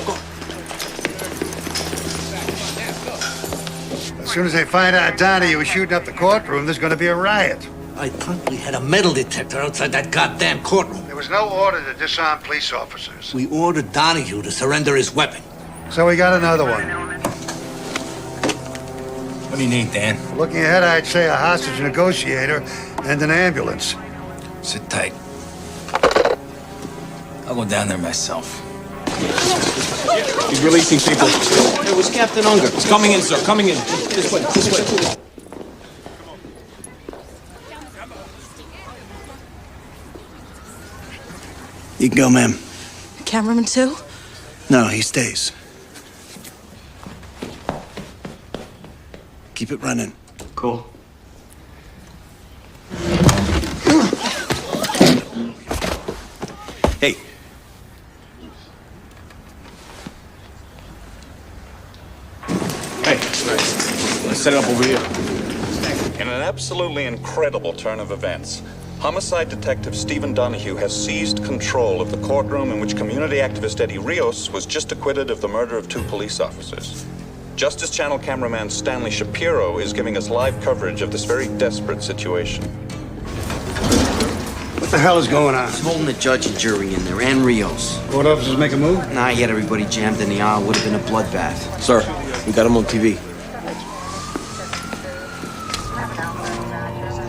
N: As soon as they find out Donahue was shooting up the courtroom, there's going to be a riot.
A: I thought we had a metal detector outside that goddamn courtroom.
N: There was no order to disarm police officers.
A: We ordered Donahue to surrender his weapon.
N: So we got another one.
H: What do you need, Dan?
N: Looking ahead, I'd say a hostage negotiator and an ambulance.
H: Sit tight. I'll go down there myself.
O: He's releasing people.
F: It was Captain Unger.
O: He's coming in, sir. Coming in. This way.
F: You can go, ma'am.
L: Cameraman too?
F: No, he stays. Keep it running.
C: Cool.
J: Hey.
Z: Hey, let's set it up over here.
T: In an absolutely incredible turn of events, homicide detective Stephen Donahue has seized control of the courtroom in which community activist Eddie Rios was just acquitted of the murder of 2 police officers. Justice Channel cameraman Stanley Shapiro is giving us live coverage of this very desperate situation.
N: What the hell is going on?
I: He's holding the judge and jury in there, and Rios.
N: Court officers make a move?
I: Nah, he had everybody jammed in the aisle. Would have been a bloodbath.
J: Sir, we got him on TV.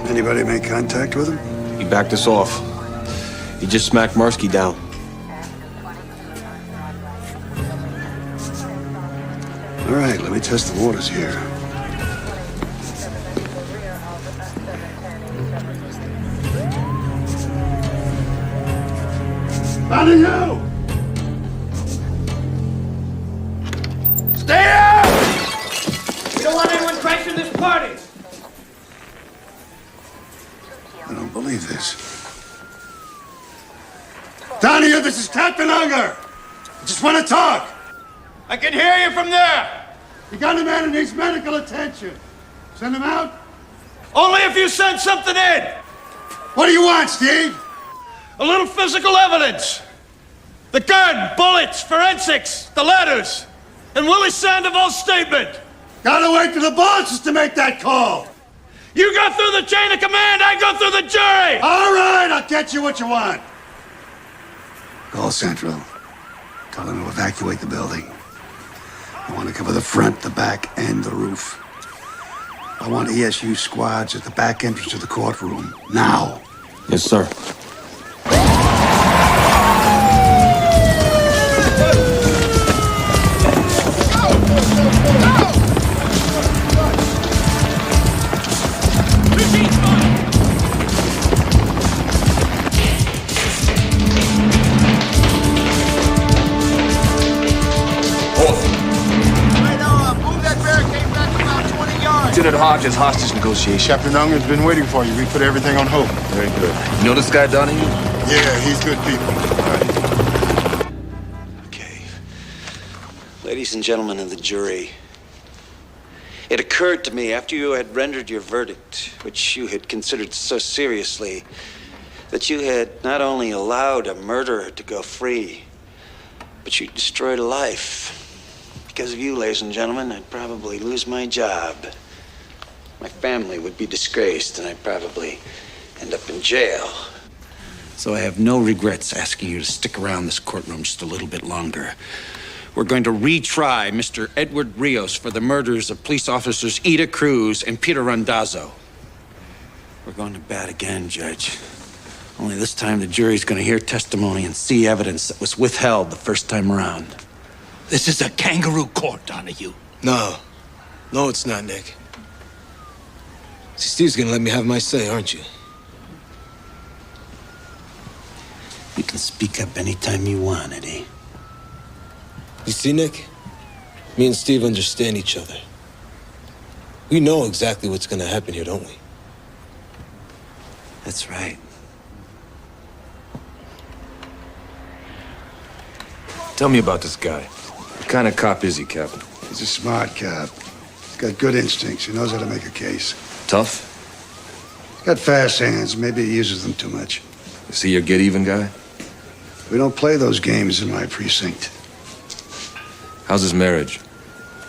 N: Anybody make contact with him?
J: He backed us off. He just smacked Mirsky down.
N: All right, let me test the waters here. Donahue! Stay out!
J: We don't want anyone crashing this party!
N: I don't believe this. Donahue, this is Captain Unger! I just want to talk!
J: I can hear you from there!
N: You got a man who needs medical attention. Send him out?
J: Only if you send something in!
N: What do you want, Steve?
J: A little physical evidence. The gun, bullets, forensics, the letters, and Willie Sandoval's statement.
N: Gotta wait for the bosses to make that call.
J: You go through the chain of command, I go through the jury!
N: All right, I'll get you what you want. Call Central. Tell them to evacuate the building. I want to cover the front, the back, and the roof. I want ESU squads at the back entrance of the courtroom. Now.
J: Yes, sir.
K: Lieutenant Hodges, hostage negotiation.
M: Captain Unger's been waiting for you. We put everything on hold.
K: Very good. You know this guy, Donahue?
M: Yeah, he's good people.
F: Okay. Ladies and gentlemen of the jury, it occurred to me after you had rendered your verdict, which you had considered so seriously, that you had not only allowed a murderer to go free, but you destroyed a life. Because of you, ladies and gentlemen, I'd probably lose my job. My family would be disgraced, and I'd probably end up in jail. So I have no regrets asking you to stick around this courtroom just a little bit longer. We're going to retry Mr. Edward Rios for the murders of police officers Ida Cruz and Peter Randazzo. We're going to bat again, Judge. Only this time the jury's going to hear testimony and see evidence that was withheld the first time around.
A: This is a kangaroo court, Donahue.
J: No, it's not, Nick. See, Steve's gonna let me have my say, aren't you?
F: You can speak up anytime you want, Eddie.
J: You see, Nick? Me and Steve understand each other. We know exactly what's gonna happen here, don't we?
F: That's right.
K: Tell me about this guy. What kind of cop is he, Captain?
N: He's a smart cop. He's got good instincts. He knows how to make a case.
K: Tough?
N: He's got fast hands. Maybe he uses them too much.
K: Is he your get-even guy?
N: We don't play those games in my precinct.
K: How's his marriage?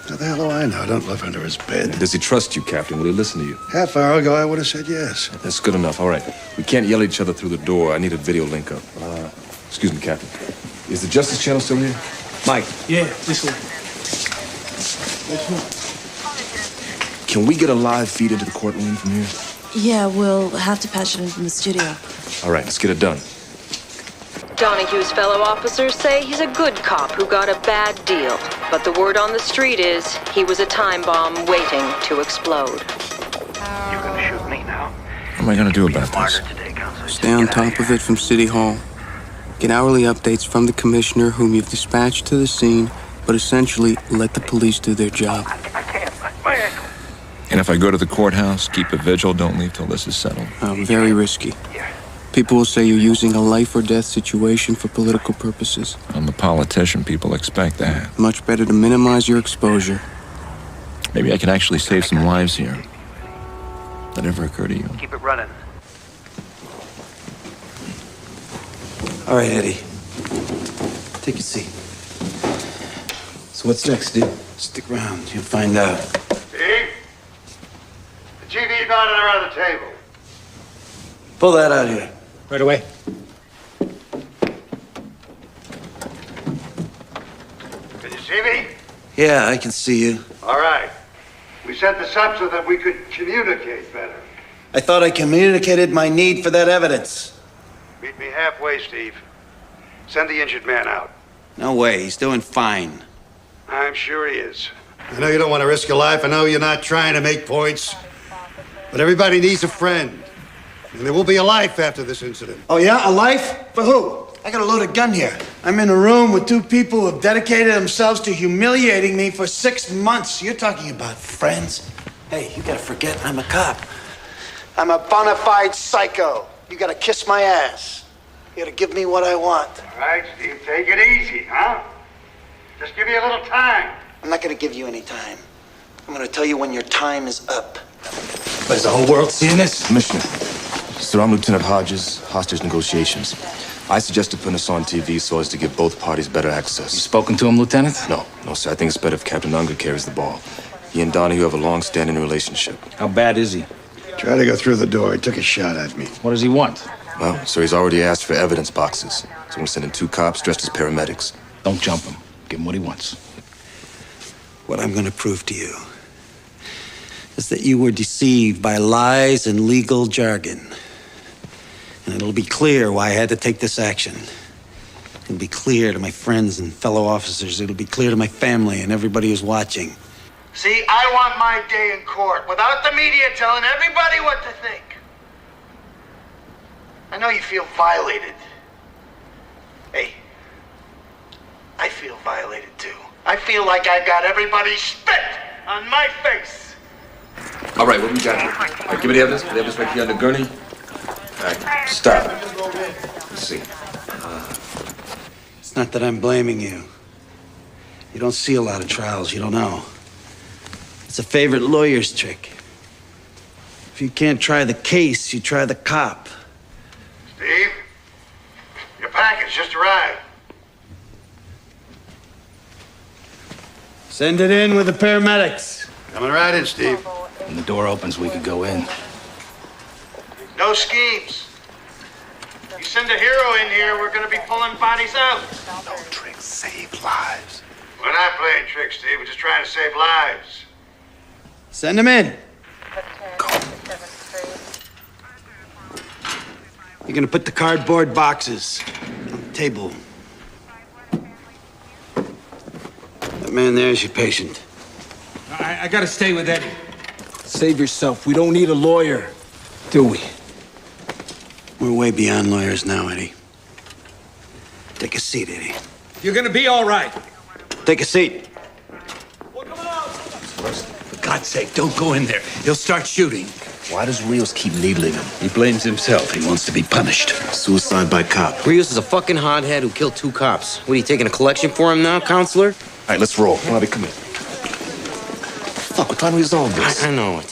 N: How the hell do I know? I don't live under his bed.
K: Does he trust you, Captain? Will he listen to you?
N: Half hour ago, I would have said yes.
K: That's good enough. All right. We can't yell at each other through the door. I need a video link up. Excuse me, Captain. Is the Justice Channel still here? Mike.
C: Yeah, this one.
K: Can we get a live feed into the courtroom from here?
W: Yeah, we'll have to patch it in from the studio.
K: All right, let's get it done.
Q: Donahue's fellow officers say he's a good cop who got a bad deal. But the word on the street is he was a time bomb waiting to explode.
L: You're gonna shoot me now?
K: What am I gonna do about this?
L: Stay on top of it from City Hall.
D: Get hourly updates from the commissioner whom you've dispatched to the scene, but essentially let the police do their job.
G: And if I go to the courthouse, keep a vigil, don't leave till this is settled.
D: Very risky. People will say you're using a life or death situation for political purposes.
G: I'm a politician, people expect that.
D: Much better to minimize your exposure.
G: Maybe I can actually save some lives here. That ever occur to you?
L: Keep it running.
F: All right, Eddie. Take a seat. So what's next, Steve? Stick around. You'll find out.
N: Steve? The GV's not around the table.
F: Pull that out here.
H: Right away.
N: Can you see me?
F: Yeah, I can see you.
N: All right. We set this up so that we could communicate better.
F: I thought I communicated my need for that evidence.
N: Meet me halfway, Steve. Send the injured man out.
F: No way. He's doing fine.
N: I'm sure he is. I know you don't want to risk your life. I know you're not trying to make points. But everybody needs a friend. And there will be a life after this incident.
F: Oh, yeah? A life? For who? I got a loaded gun here. I'm in a room with two people who have dedicated themselves to humiliating me for 6 months. You're talking about friends? Hey, you gotta forget I'm a cop. I'm a bona fide psycho. You gotta kiss my ass. You gotta give me what I want.
N: All right, Steve, take it easy, huh? Just give me a little time.
F: I'm not gonna give you any time. I'm gonna tell you when your time is up.
K: But is the whole world seeing this? Commissioner, sir, I'm Lieutenant Hodges, hostage negotiations. I suggested putting this on TV so as to give both parties better access.
A: You spoken to him, Lieutenant?
K: No, sir. I think it's better if Captain Unger carries the ball. He and Donahue have a long-standing relationship.
A: How bad is he?
N: Tried to go through the door. He took a shot at me.
A: What does he want?
K: Well, sir, he's already asked for evidence boxes. So I'm gonna send in 2 cops dressed as paramedics.
A: Don't jump him. Give him what he wants.
F: What I'm gonna prove to you is that you were deceived by lies and legal jargon. And it'll be clear why I had to take this action. It'll be clear to my friends and fellow officers. It'll be clear to my family and everybody who's watching.
N: See, I want my day in court without the media telling everybody what to think. I know you feel violated. Hey, I feel violated too. I feel like I got everybody spit on my face.
K: All right, what do we got here? All right, give me the evidence. The evidence right here on the gurney. All right, stop. Let's see.
F: It's not that I'm blaming you. You don't see a lot of trials. You don't know. It's a favorite lawyer's trick. If you can't try the case, you try the cop.
N: Steve, your package just arrived.
F: Send it in with the paramedics.
N: Coming right in, Steve.
A: When the door opens, we could go in.
N: No schemes. You send a hero in here, we're gonna be pulling bodies out.
A: No tricks, save lives.
N: We're not playing tricks, Steve. We're just trying to save lives.
F: Send him in. You're gonna put the cardboard boxes on the table. That man there is your patient.
H: I gotta stay with Eddie.
J: Save yourself. We don't need a lawyer.
H: Do we?
F: We're way beyond lawyers now, Eddie. Take a seat, Eddie.
H: You're gonna be all right.
F: Take a seat.
A: For God's sake, don't go in there. He'll start shooting.
K: Why does Rios keep needling him?
A: He blames himself. He wants to be punished.
K: Suicide by cop.
I: Rios is a fucking hothead who killed 2 cops. What, are you taking a collection for him now, counselor?
K: All right, let's roll. Bobby, come here. Fuck, we're trying to resolve this.
I: I know.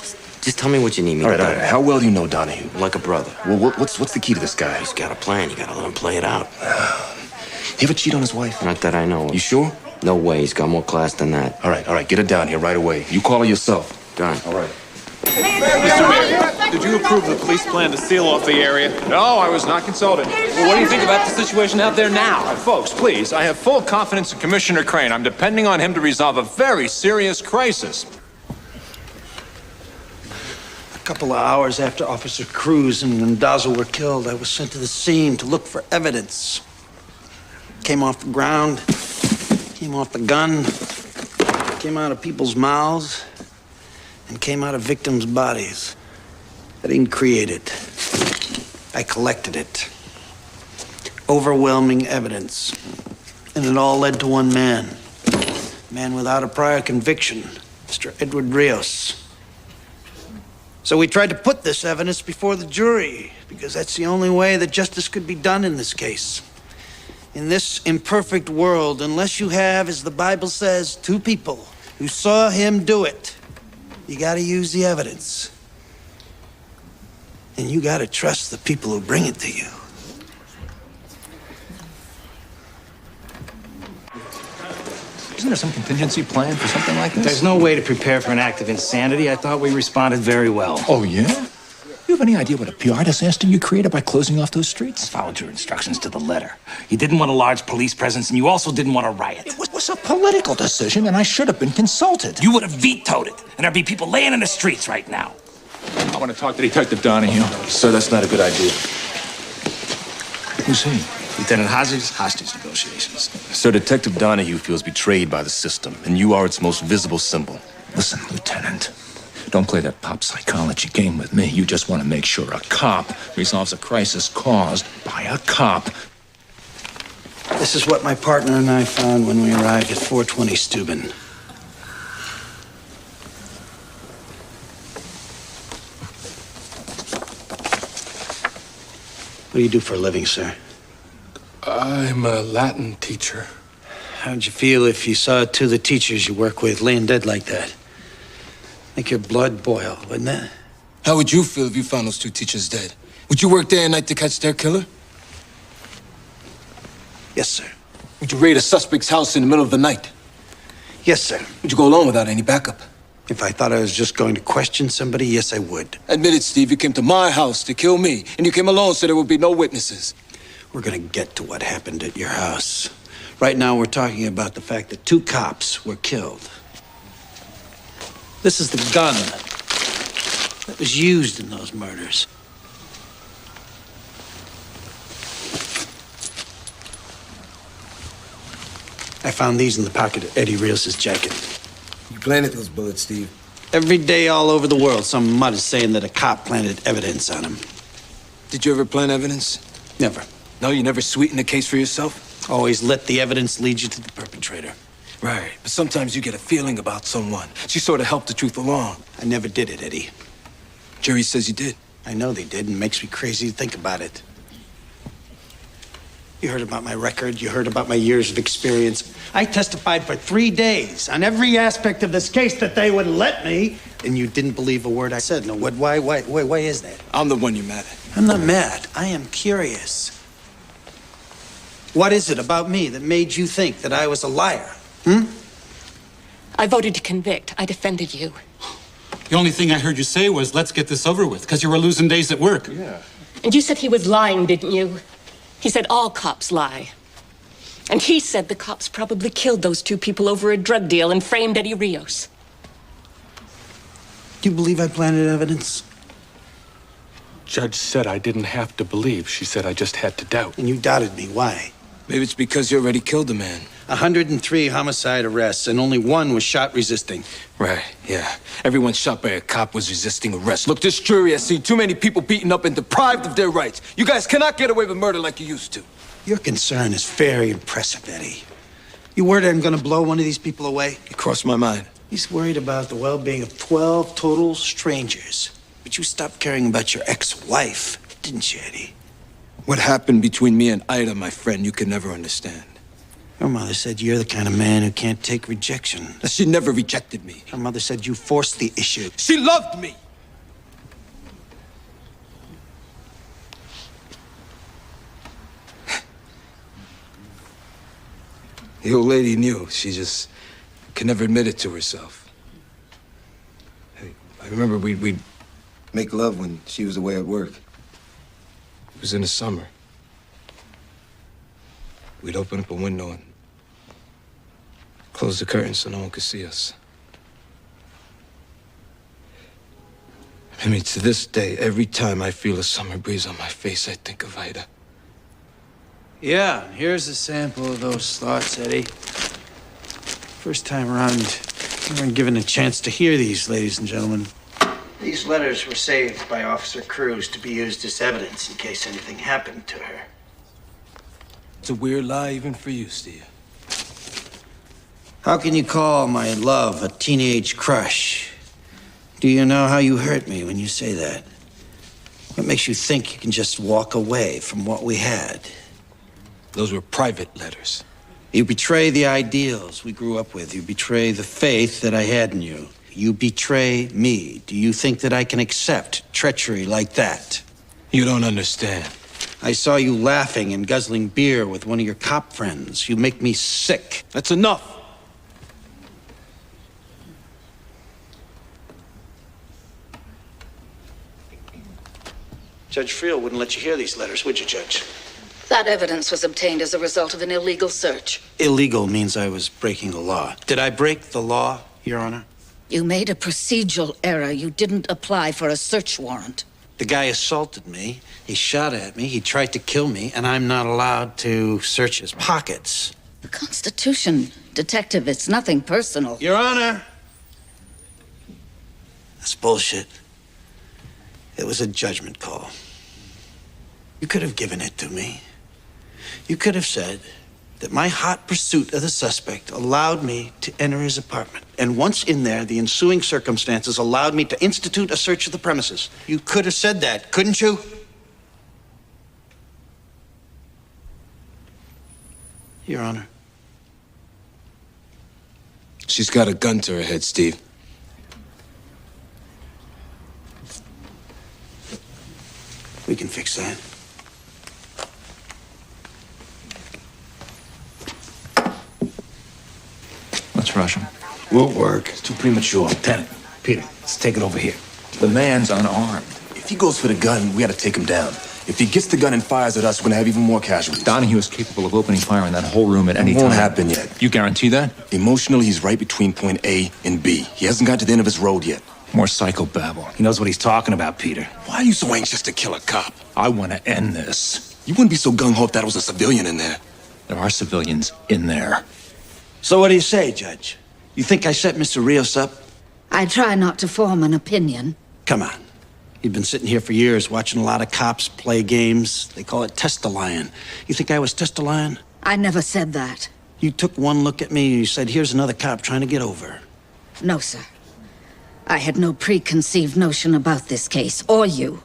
I: Just tell me what you need me
K: All
I: to do.
K: right. How well do you know Donahue?
I: Like a brother.
K: Well, what's the key to this guy?
I: He's got a plan. You gotta let him play it out.
K: He ever cheat on his wife?
I: Not that I know of.
K: You sure?
I: No way. He's got more class than that.
K: All right. Get her down here right away. You call her yourself.
I: Done.
K: All right.
O: Did you approve the police plan to seal off the area?
G: No, I was not consulted.
O: Well, what do you think about the situation out there now?
G: Folks, please, I have full confidence in Commissioner Crane. I'm depending on him to resolve a very serious crisis.
F: A couple of hours after Officer Cruz and Mendoza were killed, I was sent to the scene to look for evidence. Came off the ground, came off the gun, came out of people's mouths, and came out of victims' bodies. I didn't create it. I collected it. overwhelming evidence. And it all led to one man. A man without a prior conviction, Mr. Edward Rios. So we tried to put this evidence before the jury, because that's the only way that justice could be done in this case. In this imperfect world, unless you have, as the Bible says, two people who saw him do it, you gotta use the evidence. And you gotta trust the people who bring it to you.
E: Isn't there some contingency plan for something like this?
R: There's no way to prepare for an act of insanity. I thought we responded very well.
E: Oh, yeah? You have any idea what a PR disaster you created by closing off those streets?
R: I followed your instructions to the letter. You didn't want a large police presence, and you also didn't want a riot.
E: It was a political decision, and I should have been consulted.
R: You would have vetoed it, and there'd be people laying in the streets right now.
E: I want to talk to Detective Donahue.
K: Sir, that's not a good idea.
E: Who's he?
R: Lieutenant Hodges, hostage negotiations.
K: Sir, Detective Donahue feels betrayed by the system, and you are its most visible symbol.
E: Listen, Lieutenant. Don't play that pop psychology game with me. You just want to make sure a cop resolves a crisis caused by a cop.
F: This is what my partner and I found when we arrived at 420 Steuben. What do you do for a living, sir?
S: I'm a Latin teacher.
F: How'd you feel if you saw two of the teachers you work with laying dead like that? Make your blood boil, wouldn't it?
J: How would you feel if you found those two teachers dead? Would you work day and night to catch their killer?
F: Yes, sir.
J: Would you raid a suspect's house in the middle of the night?
F: Yes, sir.
J: Would you go alone without any backup?
F: If I thought I was just going to question somebody, yes, I would.
J: Admit it, Steve. You came to my house to kill me, and you came alone so there would be no witnesses.
F: We're gonna get to what happened at your house. Right now, we're talking about the fact that two cops were killed. This is the gun that was used in those murders. I found these in the pocket of Eddie Rios' jacket.
J: You planted those bullets, Steve.
F: Every day all over the world, some mud is saying that a cop planted evidence on him.
J: Did you ever plant evidence?
F: Never.
J: No, you never sweetened the case for yourself?
F: Always let the evidence lead you to the perpetrator.
J: Right, but sometimes you get a feeling about someone. She sort of helped the truth along.
F: I never did it, Eddie.
J: Jury says you did.
F: I know they did, and it makes me crazy to think about it. You heard about my record. You heard about my years of experience. I testified for 3 days on every aspect of this case that they would let me, and you didn't believe a word I said. No, what? Why is that?
J: I'm the one you're mad at.
F: I'm not mad. I am curious. What is it about me that made you think that I was a liar?
U: I voted to convict. I defended you.
H: The only thing I heard you say was, let's get this over with, because you were losing days at work.
S: Yeah.
U: And you said he was lying, didn't you? He said all cops lie. And he said the cops probably killed those two people over a drug deal and framed Eddie Rios.
F: Do you believe I planted evidence?
S: Judge said I didn't have to believe. She said I just had to doubt.
F: And you doubted me. Why?
J: Maybe it's because you already killed a man.
F: 103 homicide arrests, and only one was shot resisting.
J: Right, yeah. Everyone shot by a cop was resisting arrest. Look, this jury has seen too many people beaten up and deprived of their rights. You guys cannot get away with murder like you used to.
F: Your concern is very impressive, Eddie. You worried I'm gonna blow one of these people away?
J: It crossed my mind.
F: He's worried about the well-being of 12 total strangers. But you stopped caring about your ex-wife, didn't you, Eddie?
J: What happened between me and Ida, my friend, you can never understand.
F: Your mother said you're the kind of man who can't take rejection.
J: She never rejected me.
F: Her mother said you forced the issue.
J: She loved me! The old lady knew. She just could never admit it to herself. I remember we'd make love when she was away at work. It was in the summer. We'd open up a window and close the curtains so no one could see us. I mean, to this day, every time I feel a summer breeze on my face, I think of Ida.
F: Yeah, here's a sample of those thoughts, Eddie. First time around, you weren't given a chance to hear these, ladies and gentlemen. These letters were saved by Officer Cruz to be used as evidence in case anything happened to her.
J: It's a weird lie even for you, Steve.
F: How can you call my love a teenage crush? Do you know how you hurt me when you say that? What makes you think you can just walk away from what we had?
J: Those were private letters.
F: You betray the ideals we grew up with. You betray the faith that I had in you. You betray me. Do you think that I can accept treachery like that?
J: You don't understand.
F: I saw you laughing and guzzling beer with one of your cop friends. You make me sick.
J: That's enough.
F: Judge Friel wouldn't let you hear these letters, would you, Judge?
B: That evidence was obtained as a result of an illegal search.
F: Illegal means I was breaking the law. Did I break the law, Your Honor?
B: You made a procedural error. You didn't apply for a search warrant.
F: The guy assaulted me. He shot at me. He tried to kill me, and I'm not allowed to search his pockets.
B: The Constitution, Detective, it's nothing personal.
F: Your Honor! That's bullshit. It was a judgment call. You could have given it to me. You could have said that my hot pursuit of the suspect allowed me to enter his apartment. And once in there, the ensuing circumstances allowed me to institute a search of the premises. You could have said that, couldn't you? Your Honor.
J: She's got a gun to her head, Steve.
F: We can fix that.
E: Let's rush him.
F: Won't work.
R: It's too premature. Lieutenant, Peter, let's take it over here.
E: The man's unarmed.
K: If he goes for the gun, we gotta take him down. If he gets the gun and fires at us, we're gonna have even more casualties.
E: Donahue is capable of opening fire in that whole room at any time.
K: It won't happen yet.
E: You guarantee that?
K: Emotionally, he's right between point A and B. He hasn't got to the end of his road yet.
E: More psychobabble.
R: He knows what he's talking about, Peter.
K: Why are you so anxious to kill a cop?
E: I want to end this.
K: You wouldn't be so gung-ho if that was a civilian in there.
E: There are civilians in there.
F: So what do you say, Judge? You think I set Mr. Rios up?
B: I try not to form an opinion.
F: Come on. You've been sitting here for years watching a lot of cops play games. They call it test-a-lion. You think I was test-a-lion?
B: I never said that.
F: You took one look at me and you said, here's another cop trying to get over.
B: No, sir. I had no preconceived notion about this case, or you.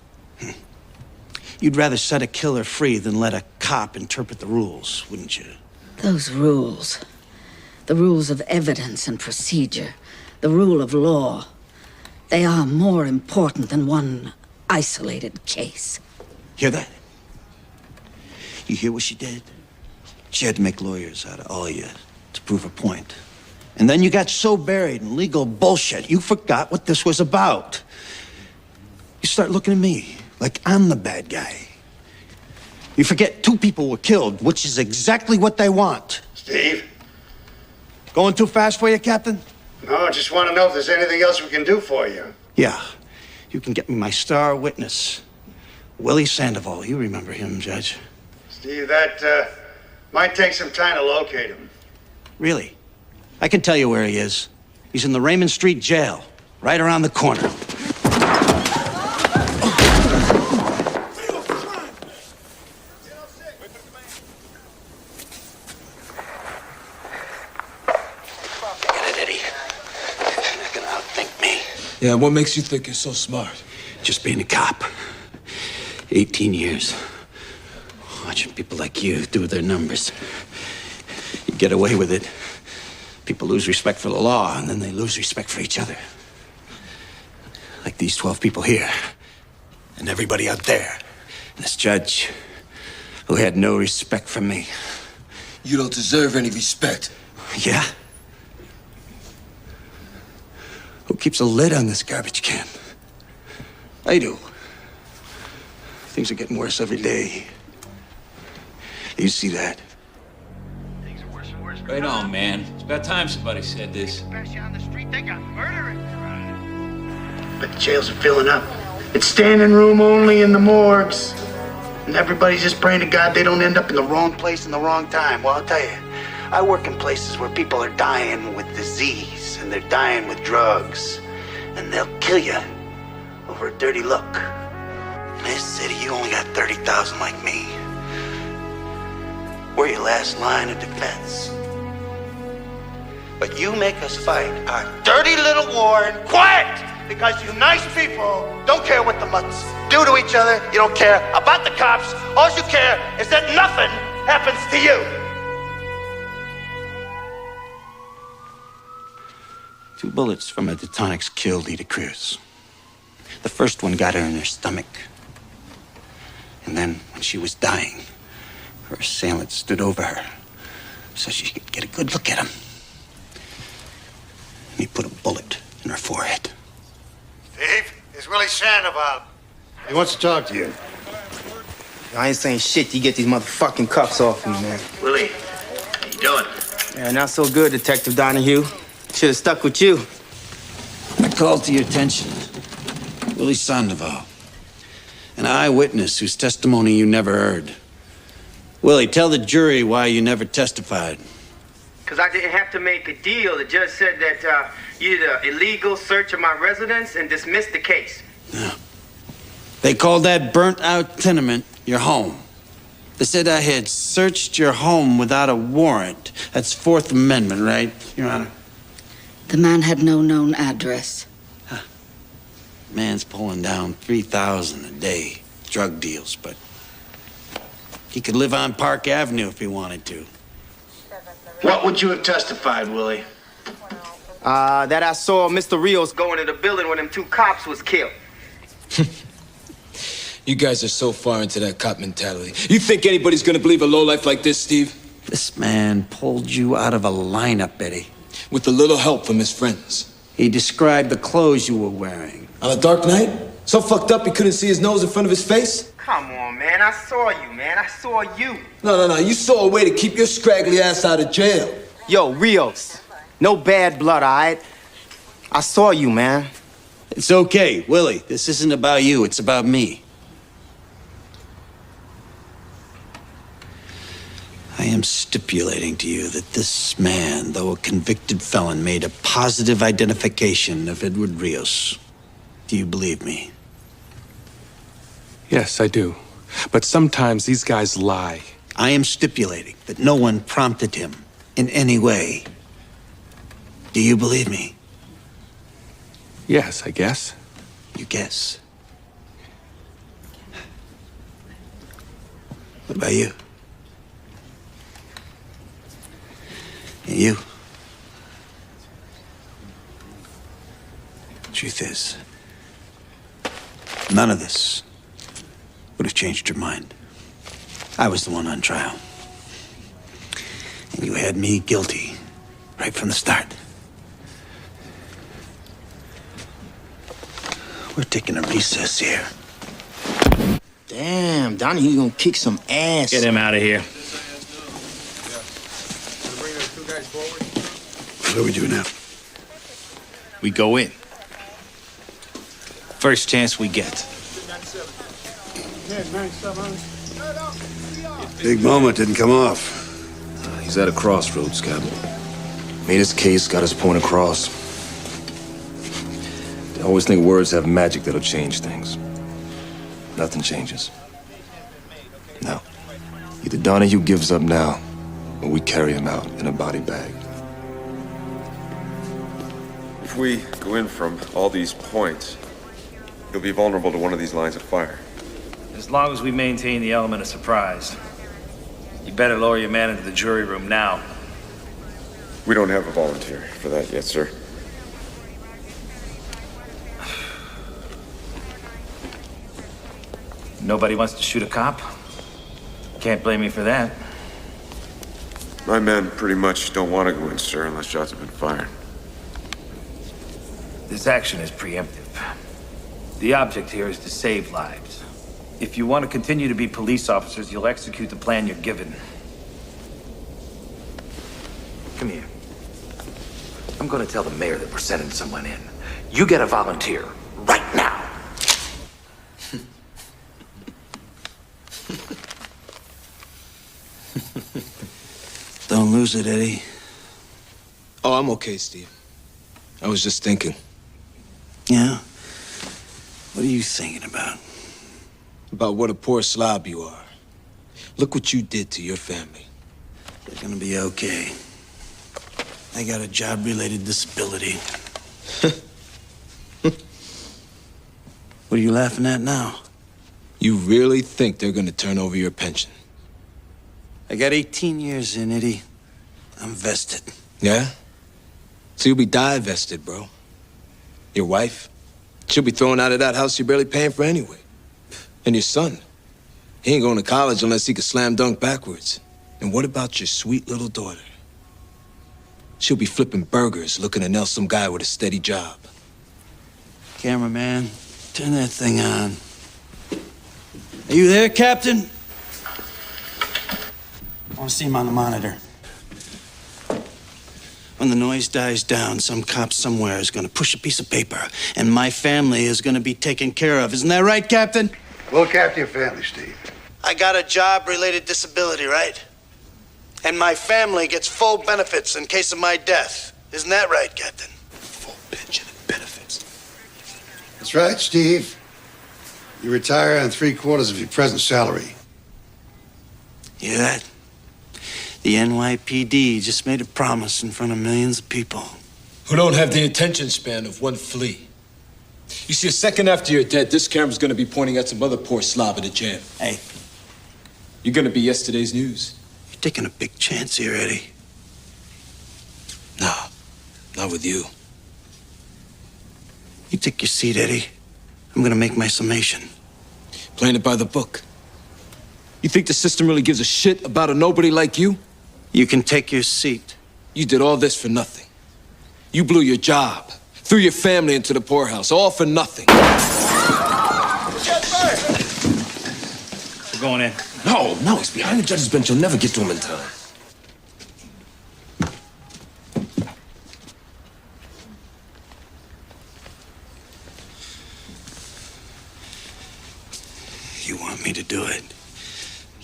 F: You'd rather set a killer free than let a cop interpret the rules, wouldn't you?
B: Those rules. The rules of evidence and procedure. The rule of law. They are more important than one isolated case.
F: Hear that? You hear what she did? She had to make lawyers out of all you to prove her point. And then you got so buried in legal bullshit, you forgot what this was about. You start looking at me like I'm the bad guy. You forget 2 people were killed, which is exactly what they want.
N: Steve?
F: Going too fast for you, Captain?
N: No, I just want to know if there's anything else we can do for you.
F: Yeah. You can get me my star witness, Willie Sandoval. You remember him, Judge.
N: Steve, that might take some time to locate him.
F: Really? I can tell you where he is. He's in the Raymond Street jail, right around the corner.
J: Yeah, what makes you think you're so smart?
F: Just being a cop. 18 years. Watching people like you do their numbers. You get away with it. People lose respect for the law, and then they lose respect for each other. Like these 12 people here. And everybody out there. And this judge, who had no respect for me.
J: You don't deserve any respect.
F: Yeah? Who keeps a lid on this garbage can? I do. Things are getting worse every day. You see that?
R: Right on, man. It's about time somebody said this.
L: But
F: the jails are filling up. It's standing room only in the morgues. And everybody's just praying to God they don't end up in the wrong place in the wrong time. Well, I'll tell you, I work in places where people are dying with disease and they're dying with drugs. And they'll kill you over a dirty look. In this city, you only got 30,000 like me. We're your last line of defense. But you make us fight our dirty little war in quiet because you nice people don't care what the mutts do to each other. You don't care about the cops. All you care is that nothing happens to you. 2 bullets from a Detonix killed Ida Cruz. The first one got her in her stomach. And then, when she was dying, her assailant stood over her so she could get a good look at him. And he put a bullet in her forehead.
N: Steve, it's Willie Sandoval. He wants to talk to you.
P: I ain't saying shit till you get these motherfucking cuffs off me, man.
F: Willie, how you doing?
P: Yeah, not so good, Detective Donahue. Should have stuck with you.
F: I called to your attention Willie Sandoval, an eyewitness whose testimony you never heard. Willie, tell the jury why you never testified.
P: Because I didn't have to make a deal. The judge said that you did an illegal search of my residence and dismissed the case.
F: They called that burnt-out tenement your home. They said I had searched your home without a warrant. That's Fourth Amendment, right, Your Honor?
B: The man had no known address.
F: Man's pulling down 3,000 a day, drug deals, but he could live on Park Avenue if he wanted to. What would you have testified, Willie?
P: That I saw Mr. Rios go into the building when them 2 cops was killed.
J: You guys are so far into that cop mentality. You think anybody's gonna believe a lowlife like this, Steve?
F: This man pulled you out of a lineup, Eddie.
J: With a little help from his friends.
F: He described the clothes you were wearing.
J: On a dark night? So fucked up he couldn't see his nose in front of his face?
P: Come on, man. I saw you, man. I saw you.
J: No. You saw a way to keep your scraggly ass out of jail.
P: Yo, Rios. No bad blood, all right? I saw you, man.
F: It's okay, Willie. This isn't about you. It's about me. I am stipulating to you that this man, though a convicted felon, made a positive identification of Edward Rios. Do you believe me?
S: Yes, I do. But sometimes these guys lie.
F: I am stipulating that no one prompted him in any way. Do you believe me?
S: Yes, I guess.
F: You guess. What about you? And you? Truth is, none of this would have changed your mind. I was the one on trial. And you had me guilty right from the start. We're taking a recess here.
P: Damn, Donahue's gonna kick some ass.
R: Get him out of here.
N: What do we do now?
R: We go in. First chance we get.
N: Big moment didn't come off.
K: He's at a crossroads, Captain. Made his case, got his point across. They always think words have magic that'll change things. Nothing changes. No. Either Donahue gives up now, or we carry him out in a body bag.
T: If we go in from all these points, you'll be vulnerable to one of these lines of fire.
R: As long as we maintain the element of surprise. You better lower your man into the jury room now.
T: We don't have a volunteer for that yet, sir.
R: Nobody wants to shoot a cop? Can't blame me for that.
T: My men pretty much don't want to go in, sir, unless shots have been fired.
R: This action is preemptive. The object here is to save lives. If you want to continue to be police officers, you'll execute the plan you're given. Come here. I'm going to tell the mayor that we're sending someone in. You get a volunteer right now.
F: Don't lose it, Eddie.
J: Oh, I'm okay, Steve. I was just thinking.
F: Yeah? What are you thinking about?
J: About what a poor slob you are. Look what you did to your family.
F: They're gonna be okay. I got a job-related disability. What are you laughing at now?
J: You really think they're gonna turn over your pension?
F: I got 18 years in, Eddie. I'm vested.
J: Yeah? So you'll be divested, bro. Your wife? She'll be thrown out of that house you're barely paying for anyway. And your son? He ain't going to college unless he can slam dunk backwards. And what about your sweet little daughter? She'll be flipping burgers looking to nail some guy with a steady job.
F: Cameraman, turn that thing on. Are you there, Captain? I want to see him on the monitor. When the noise dies down, some cop somewhere is going to push a piece of paper, and my family is going to be taken care of. Isn't that right, Captain?
N: Look after your family, Steve.
F: I got a job-related disability, right? And my family gets full benefits in case of my death. Isn't that right, Captain?
J: Full pension and benefits.
N: That's right, Steve. You retire on 3/4 of your present salary.
F: Hear that? The NYPD just made a promise in front of millions of people.
J: Who don't have the attention span of one flea. You see, a second after you're dead, this camera's gonna be pointing at some other poor slob in a jam.
F: Hey.
J: You're gonna be yesterday's news.
F: You're taking a big chance here, Eddie.
J: No, not with you.
F: You take your seat, Eddie. I'm gonna make my summation.
J: Playing it by the book. You think the system really gives a shit about a nobody like you?
F: You can take your seat.
J: You did all this for nothing. You blew your job, threw your family into the poorhouse, all for nothing.
R: We're going in.
K: No, he's behind the judge's bench. You'll never get to him in time.
F: You want me to do it?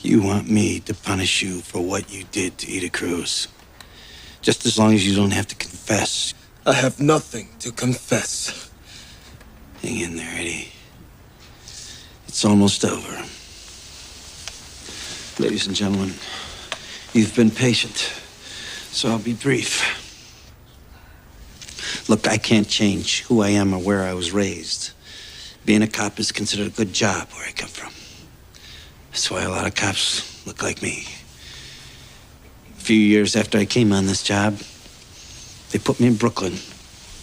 F: You want me to punish you for what you did to Ida Cruz? Just as long as you don't have to confess.
J: I have nothing to confess.
F: Hang in there, Eddie. It's almost over. Ladies and gentlemen, you've been patient, so I'll be brief. Look, I can't change who I am or where I was raised. Being a cop is considered a good job where I come from. That's why a lot of cops look like me. A few years after I came on this job, they put me in Brooklyn.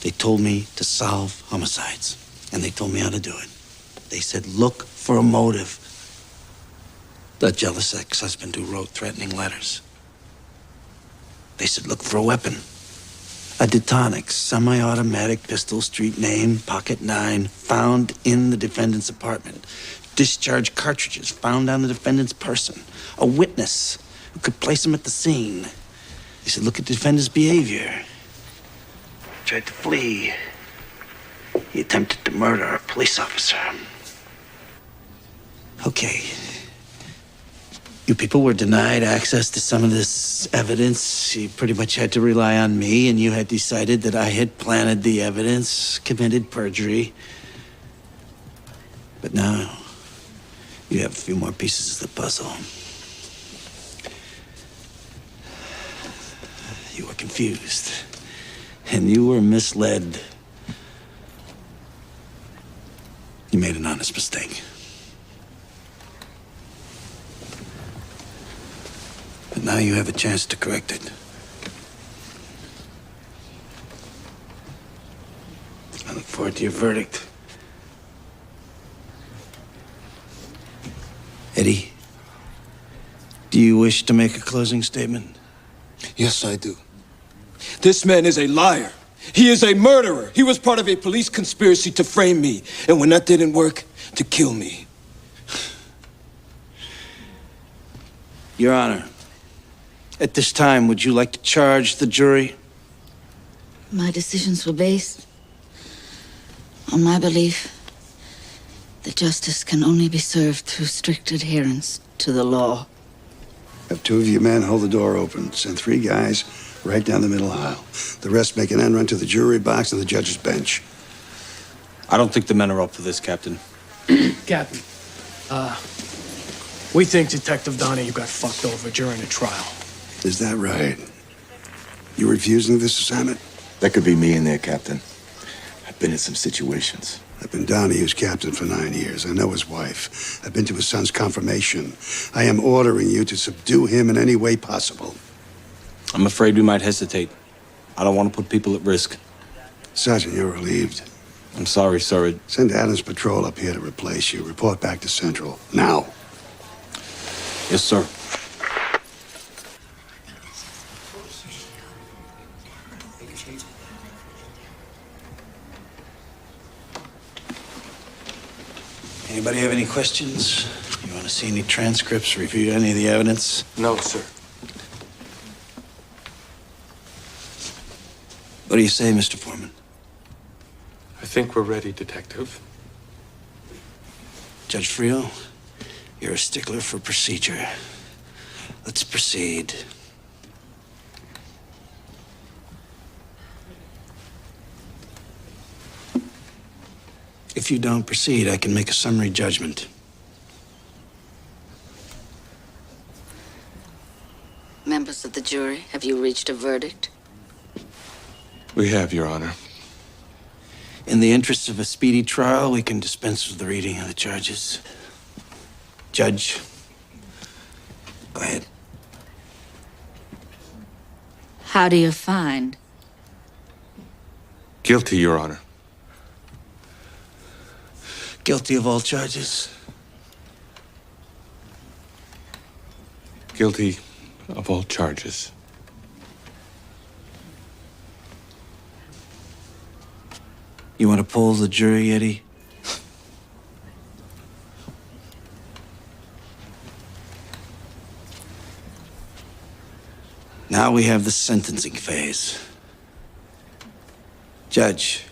F: They told me to solve homicides, and they told me how to do it. They said, look for a motive. The jealous ex-husband who wrote threatening letters. They said, look for a weapon. A Detonics, semi-automatic pistol, street name, pocket 9, found in the defendant's apartment. Discharge cartridges found on the defendant's person. A witness who could place him at the scene. They said, look at the defendant's behavior. Tried to flee. He attempted to murder a police officer. Okay. You people were denied access to some of this evidence. You pretty much had to rely on me, and you had decided that I had planted the evidence, committed perjury. But now, you have a few more pieces of the puzzle. You were confused, and you were misled. You made an honest mistake. But now you have a chance to correct it. I look forward to your verdict. Eddie, do you wish to make a closing statement?
J: Yes, I do. This man is a liar. He is a murderer. He was part of a police conspiracy to frame me. And when that didn't work, to kill me.
F: Your Honor, at this time, would you like to charge the jury?
B: My decisions were based on my belief that justice can only be served through strict adherence to the law.
N: Have 2 of your men hold the door open. Send 3 guys right down the middle aisle. The rest make an end run to the jury box and the judge's bench.
R: I don't think the men are up for this, Captain.
C: Captain, we think Detective Donahue got fucked over during the trial.
N: Is that right? You refusing this assignment?
K: That could be me in there, Captain. I've been in some situations.
N: I've been Donahue's captain for 9 years. I know his wife. I've been to his son's confirmation. I am ordering you to subdue him in any way possible.
O: I'm afraid we might hesitate. I don't want to put people at risk.
N: Sergeant, you're relieved.
O: I'm sorry, sir.
N: Send Adams Patrol up here to replace you. Report back to Central. Now.
O: Yes, sir.
F: Anybody have any questions? You want to see any transcripts, review any of the evidence?
O: No, sir.
F: What do you say, Mr. Foreman?
S: I think we're ready, Detective.
F: Judge Frio, you're a stickler for procedure. Let's proceed. If you don't proceed, I can make a summary judgment.
B: Members of the jury, have you reached a verdict?
S: We have, Your Honor.
F: In the interests of a speedy trial, we can dispense with the reading of the charges. Judge, go ahead.
B: How do you find?
S: Guilty, Your Honor.
F: Guilty of all charges?
S: Guilty of all charges.
F: You want to poll the jury, Eddie? Now we have the sentencing phase. Judge,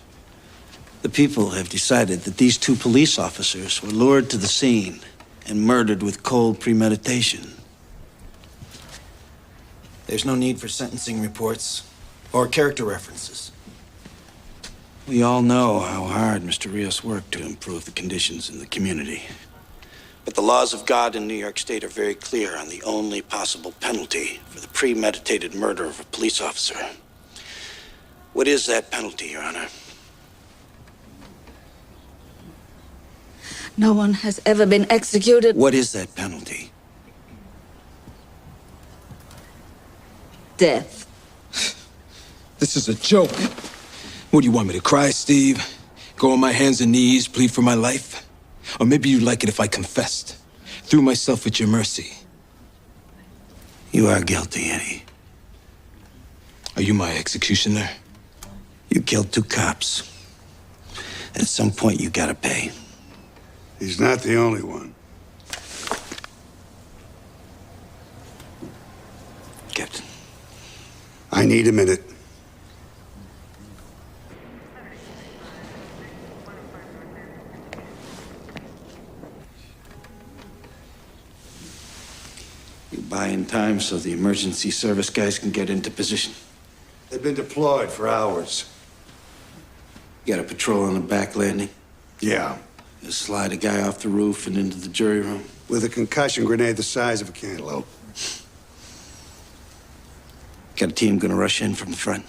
F: the people have decided that these two police officers were lured to the scene and murdered with cold premeditation. There's no need for sentencing reports or character references. We all know how hard Mr. Rios worked to improve the conditions in the community. But the laws of God in New York State are very clear on the only possible penalty for the premeditated murder of a police officer. What is that penalty, Your Honor?
B: No one has ever been executed.
F: What is that penalty?
B: Death.
J: This is a joke. What, do you want me to cry, Steve? Go on my hands and knees, plead for my life? Or maybe you'd like it if I confessed, threw myself at your mercy.
F: You are guilty, Eddie.
J: Are you my executioner?
F: You killed 2 cops. At some point, you gotta pay.
N: He's not the only one.
F: Captain.
N: I need a minute.
F: You buy in time so the emergency service guys can get into position.
N: They've been deployed for hours.
F: You got a patrol on the back landing?
N: Yeah.
F: Just slide a guy off the roof and into the jury room?
N: With a concussion grenade the size of a cantaloupe.
F: Got a team gonna rush in from the front?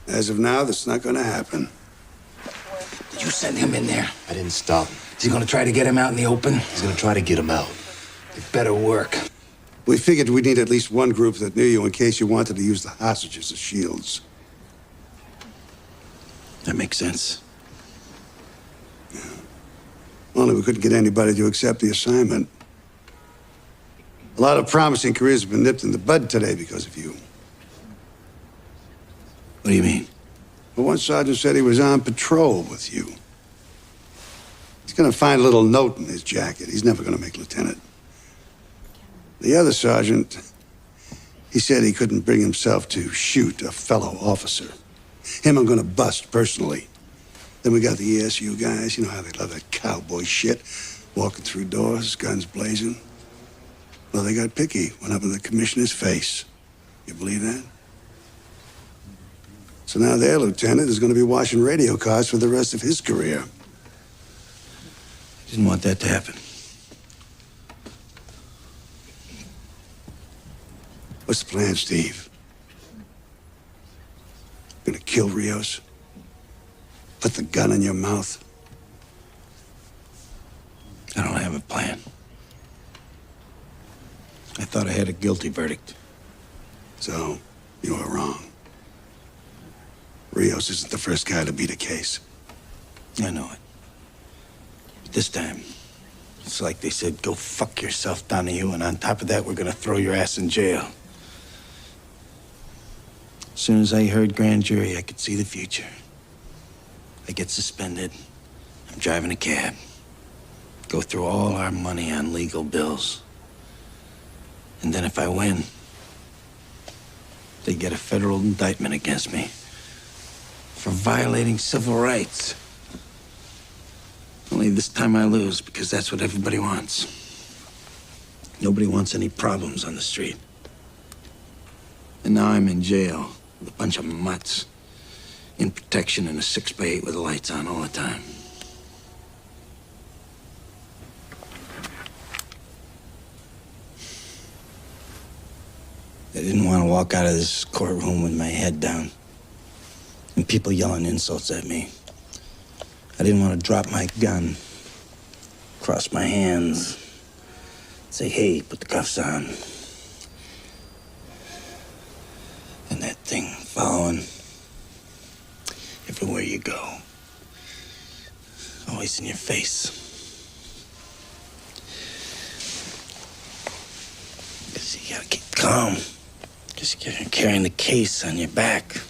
N: As of now, that's not gonna happen.
A: Did you send him in there?
K: I didn't stop him.
A: Is he gonna try to get him out in the open?
K: He's gonna try to get him out.
A: It better work.
N: We figured we'd need at least one group that knew you in case you wanted to use the hostages as shields.
F: That makes sense.
N: Yeah. Only we couldn't get anybody to accept the assignment. A lot of promising careers have been nipped in the bud today because of you.
F: What do you mean?
N: Well, one sergeant said he was on patrol with you. He's gonna find a little note in his jacket. He's never gonna make lieutenant. The other sergeant, he said he couldn't bring himself to shoot a fellow officer. Him I'm gonna bust personally. Then we got the ESU guys. You know how they love that cowboy shit. Walking through doors, guns blazing. Well, they got picky. Went up in the commissioner's face. You believe that? So now their lieutenant is going to be washing radio cars for the rest of his career.
F: Didn't want that to happen.
N: What's the plan, Steve? Gonna kill Rios? Put the gun in your mouth?
F: I don't have a plan. I thought I had a guilty verdict.
N: So, you were wrong. Rios isn't the first guy to beat a case.
F: I know it. But this time, it's like they said, go fuck yourself, Donahue, and on top of that, we're gonna throw your ass in jail. As soon as I heard grand jury, I could see the future. I get suspended. I'm driving a cab. Go through all our money on legal bills. And then if I win, they get a federal indictment against me for violating civil rights. Only this time I lose because that's what everybody wants. Nobody wants any problems on the street. And now I'm in jail with a bunch of mutts in protection in a 6x8 with the lights on all the time. I didn't want to walk out of this courtroom with my head down and people yelling insults at me. I didn't want to drop my gun, cross my hands, say, hey, put the cuffs on. And that thing following everywhere you go, always in your face. Because you gotta keep calm. Because you're carrying the case on your back.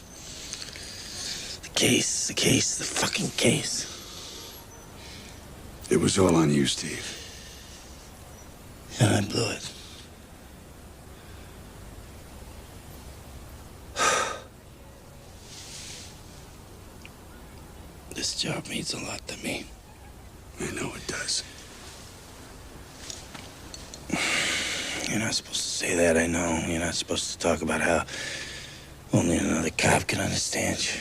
F: The fucking case.
N: It was all on you, Steve.
F: And I blew it. This job means a lot to me.
N: I know it does.
F: You're not supposed to say that, I know. You're not supposed to talk about how only another cop can understand you.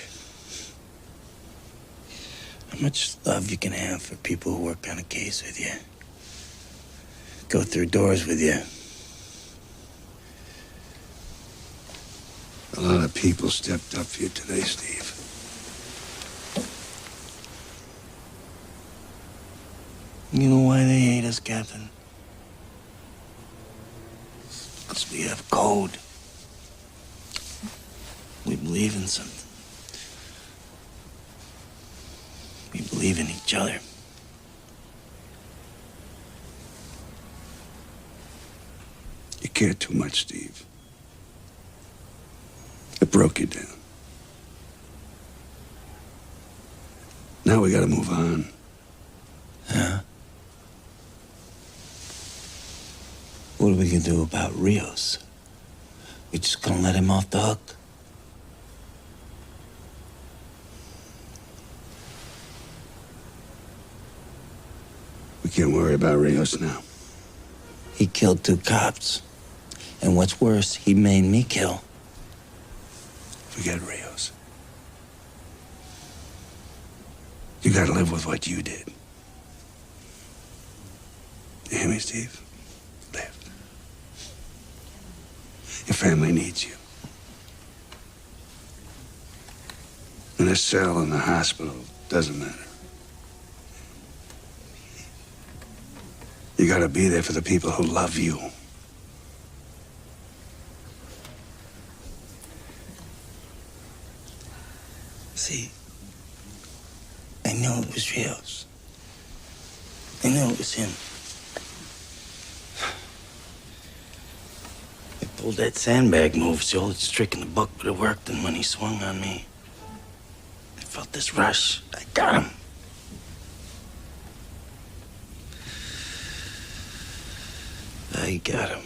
F: How much love you can have for people who work on a case with you. Go through doors with you.
N: A lot of people stepped up for you today, Steve.
F: You know why they hate us, Captain? Because we have code. We believe in something. We believe in each other.
N: You care too much, Steve. It broke you down. Now we gotta move on.
F: Huh? What are we gonna do about Rios? We just gonna let him off the hook?
N: We can't worry about Rios now.
F: He killed 2 cops. And what's worse, he made me kill.
N: Forget Rios. You gotta live with what you did. You hear me, Steve? Live. Your family needs you. In a cell in the hospital, doesn't matter. You gotta be there for the people who love you.
F: See, I knew it was Rios. I knew it was him. I pulled that sandbag move, it's the oldest trick in the book, but it worked, and when he swung on me, I felt this rush. I got him. I got him.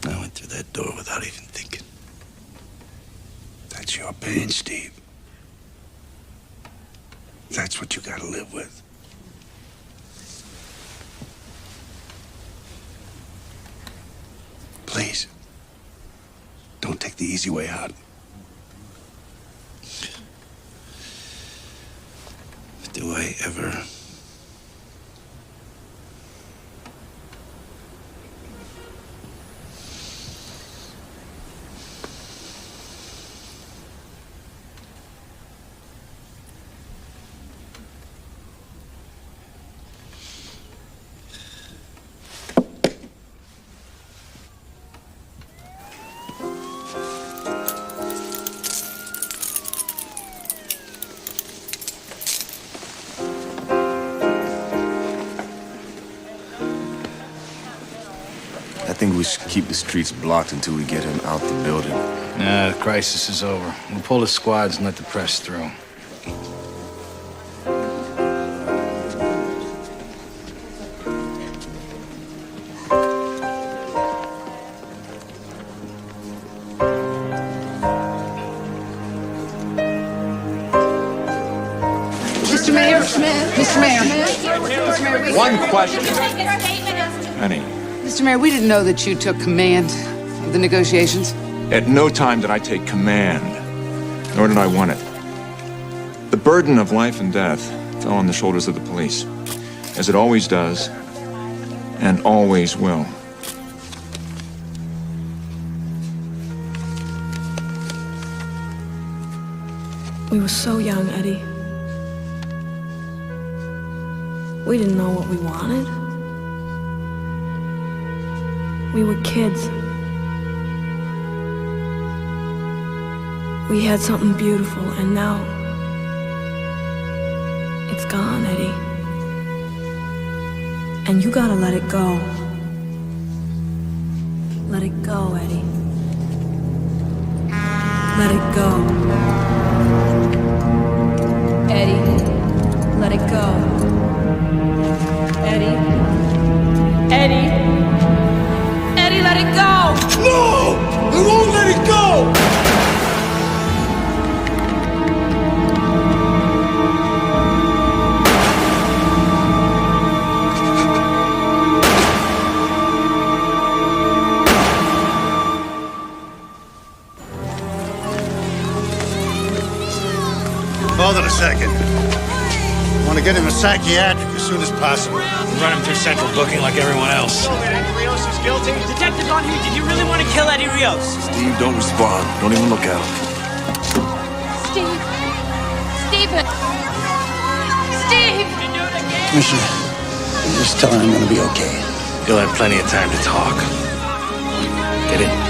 F: I went through that door without even thinking.
N: That's your pain, Steve. That's what you gotta live with. Please, don't take the easy way out.
F: Do I ever?
K: we should keep the streets blocked until we get him out the building.
F: Nah, the crisis is over. We'll pull the squads and let the press through.
C: Mr. Mayor, Mr. Mayor.
E: One question. Honey,
C: Mr. Mayor, we didn't know that you took command of the negotiations.
E: at no time did I take command, nor did I want it. The burden of life and death fell on the shoulders of the police, as it always does, and always will.
M: We were so young, Eddie. We didn't know what we wanted. We were kids. We had something beautiful, and now it's gone, Eddie. And you gotta let it go. Let it go, Eddie. Let it go. Eddie, let it go. Eddie. Eddie. Eddie, let it go!
J: No! I won't let it go!
N: Hold it a second. I want to get him a psychiatric as soon as possible.
F: Run him through central booking like everyone else.
V: Eddie Rios is guilty. Detective on here, did you really want to kill Eddie Rios?
K: Steve, don't respond. Don't even look at him.
M: Steve. Stephen. Steve!
F: Commissioner, just tell him I'm gonna be okay. You'll have plenty of time to talk. Get in.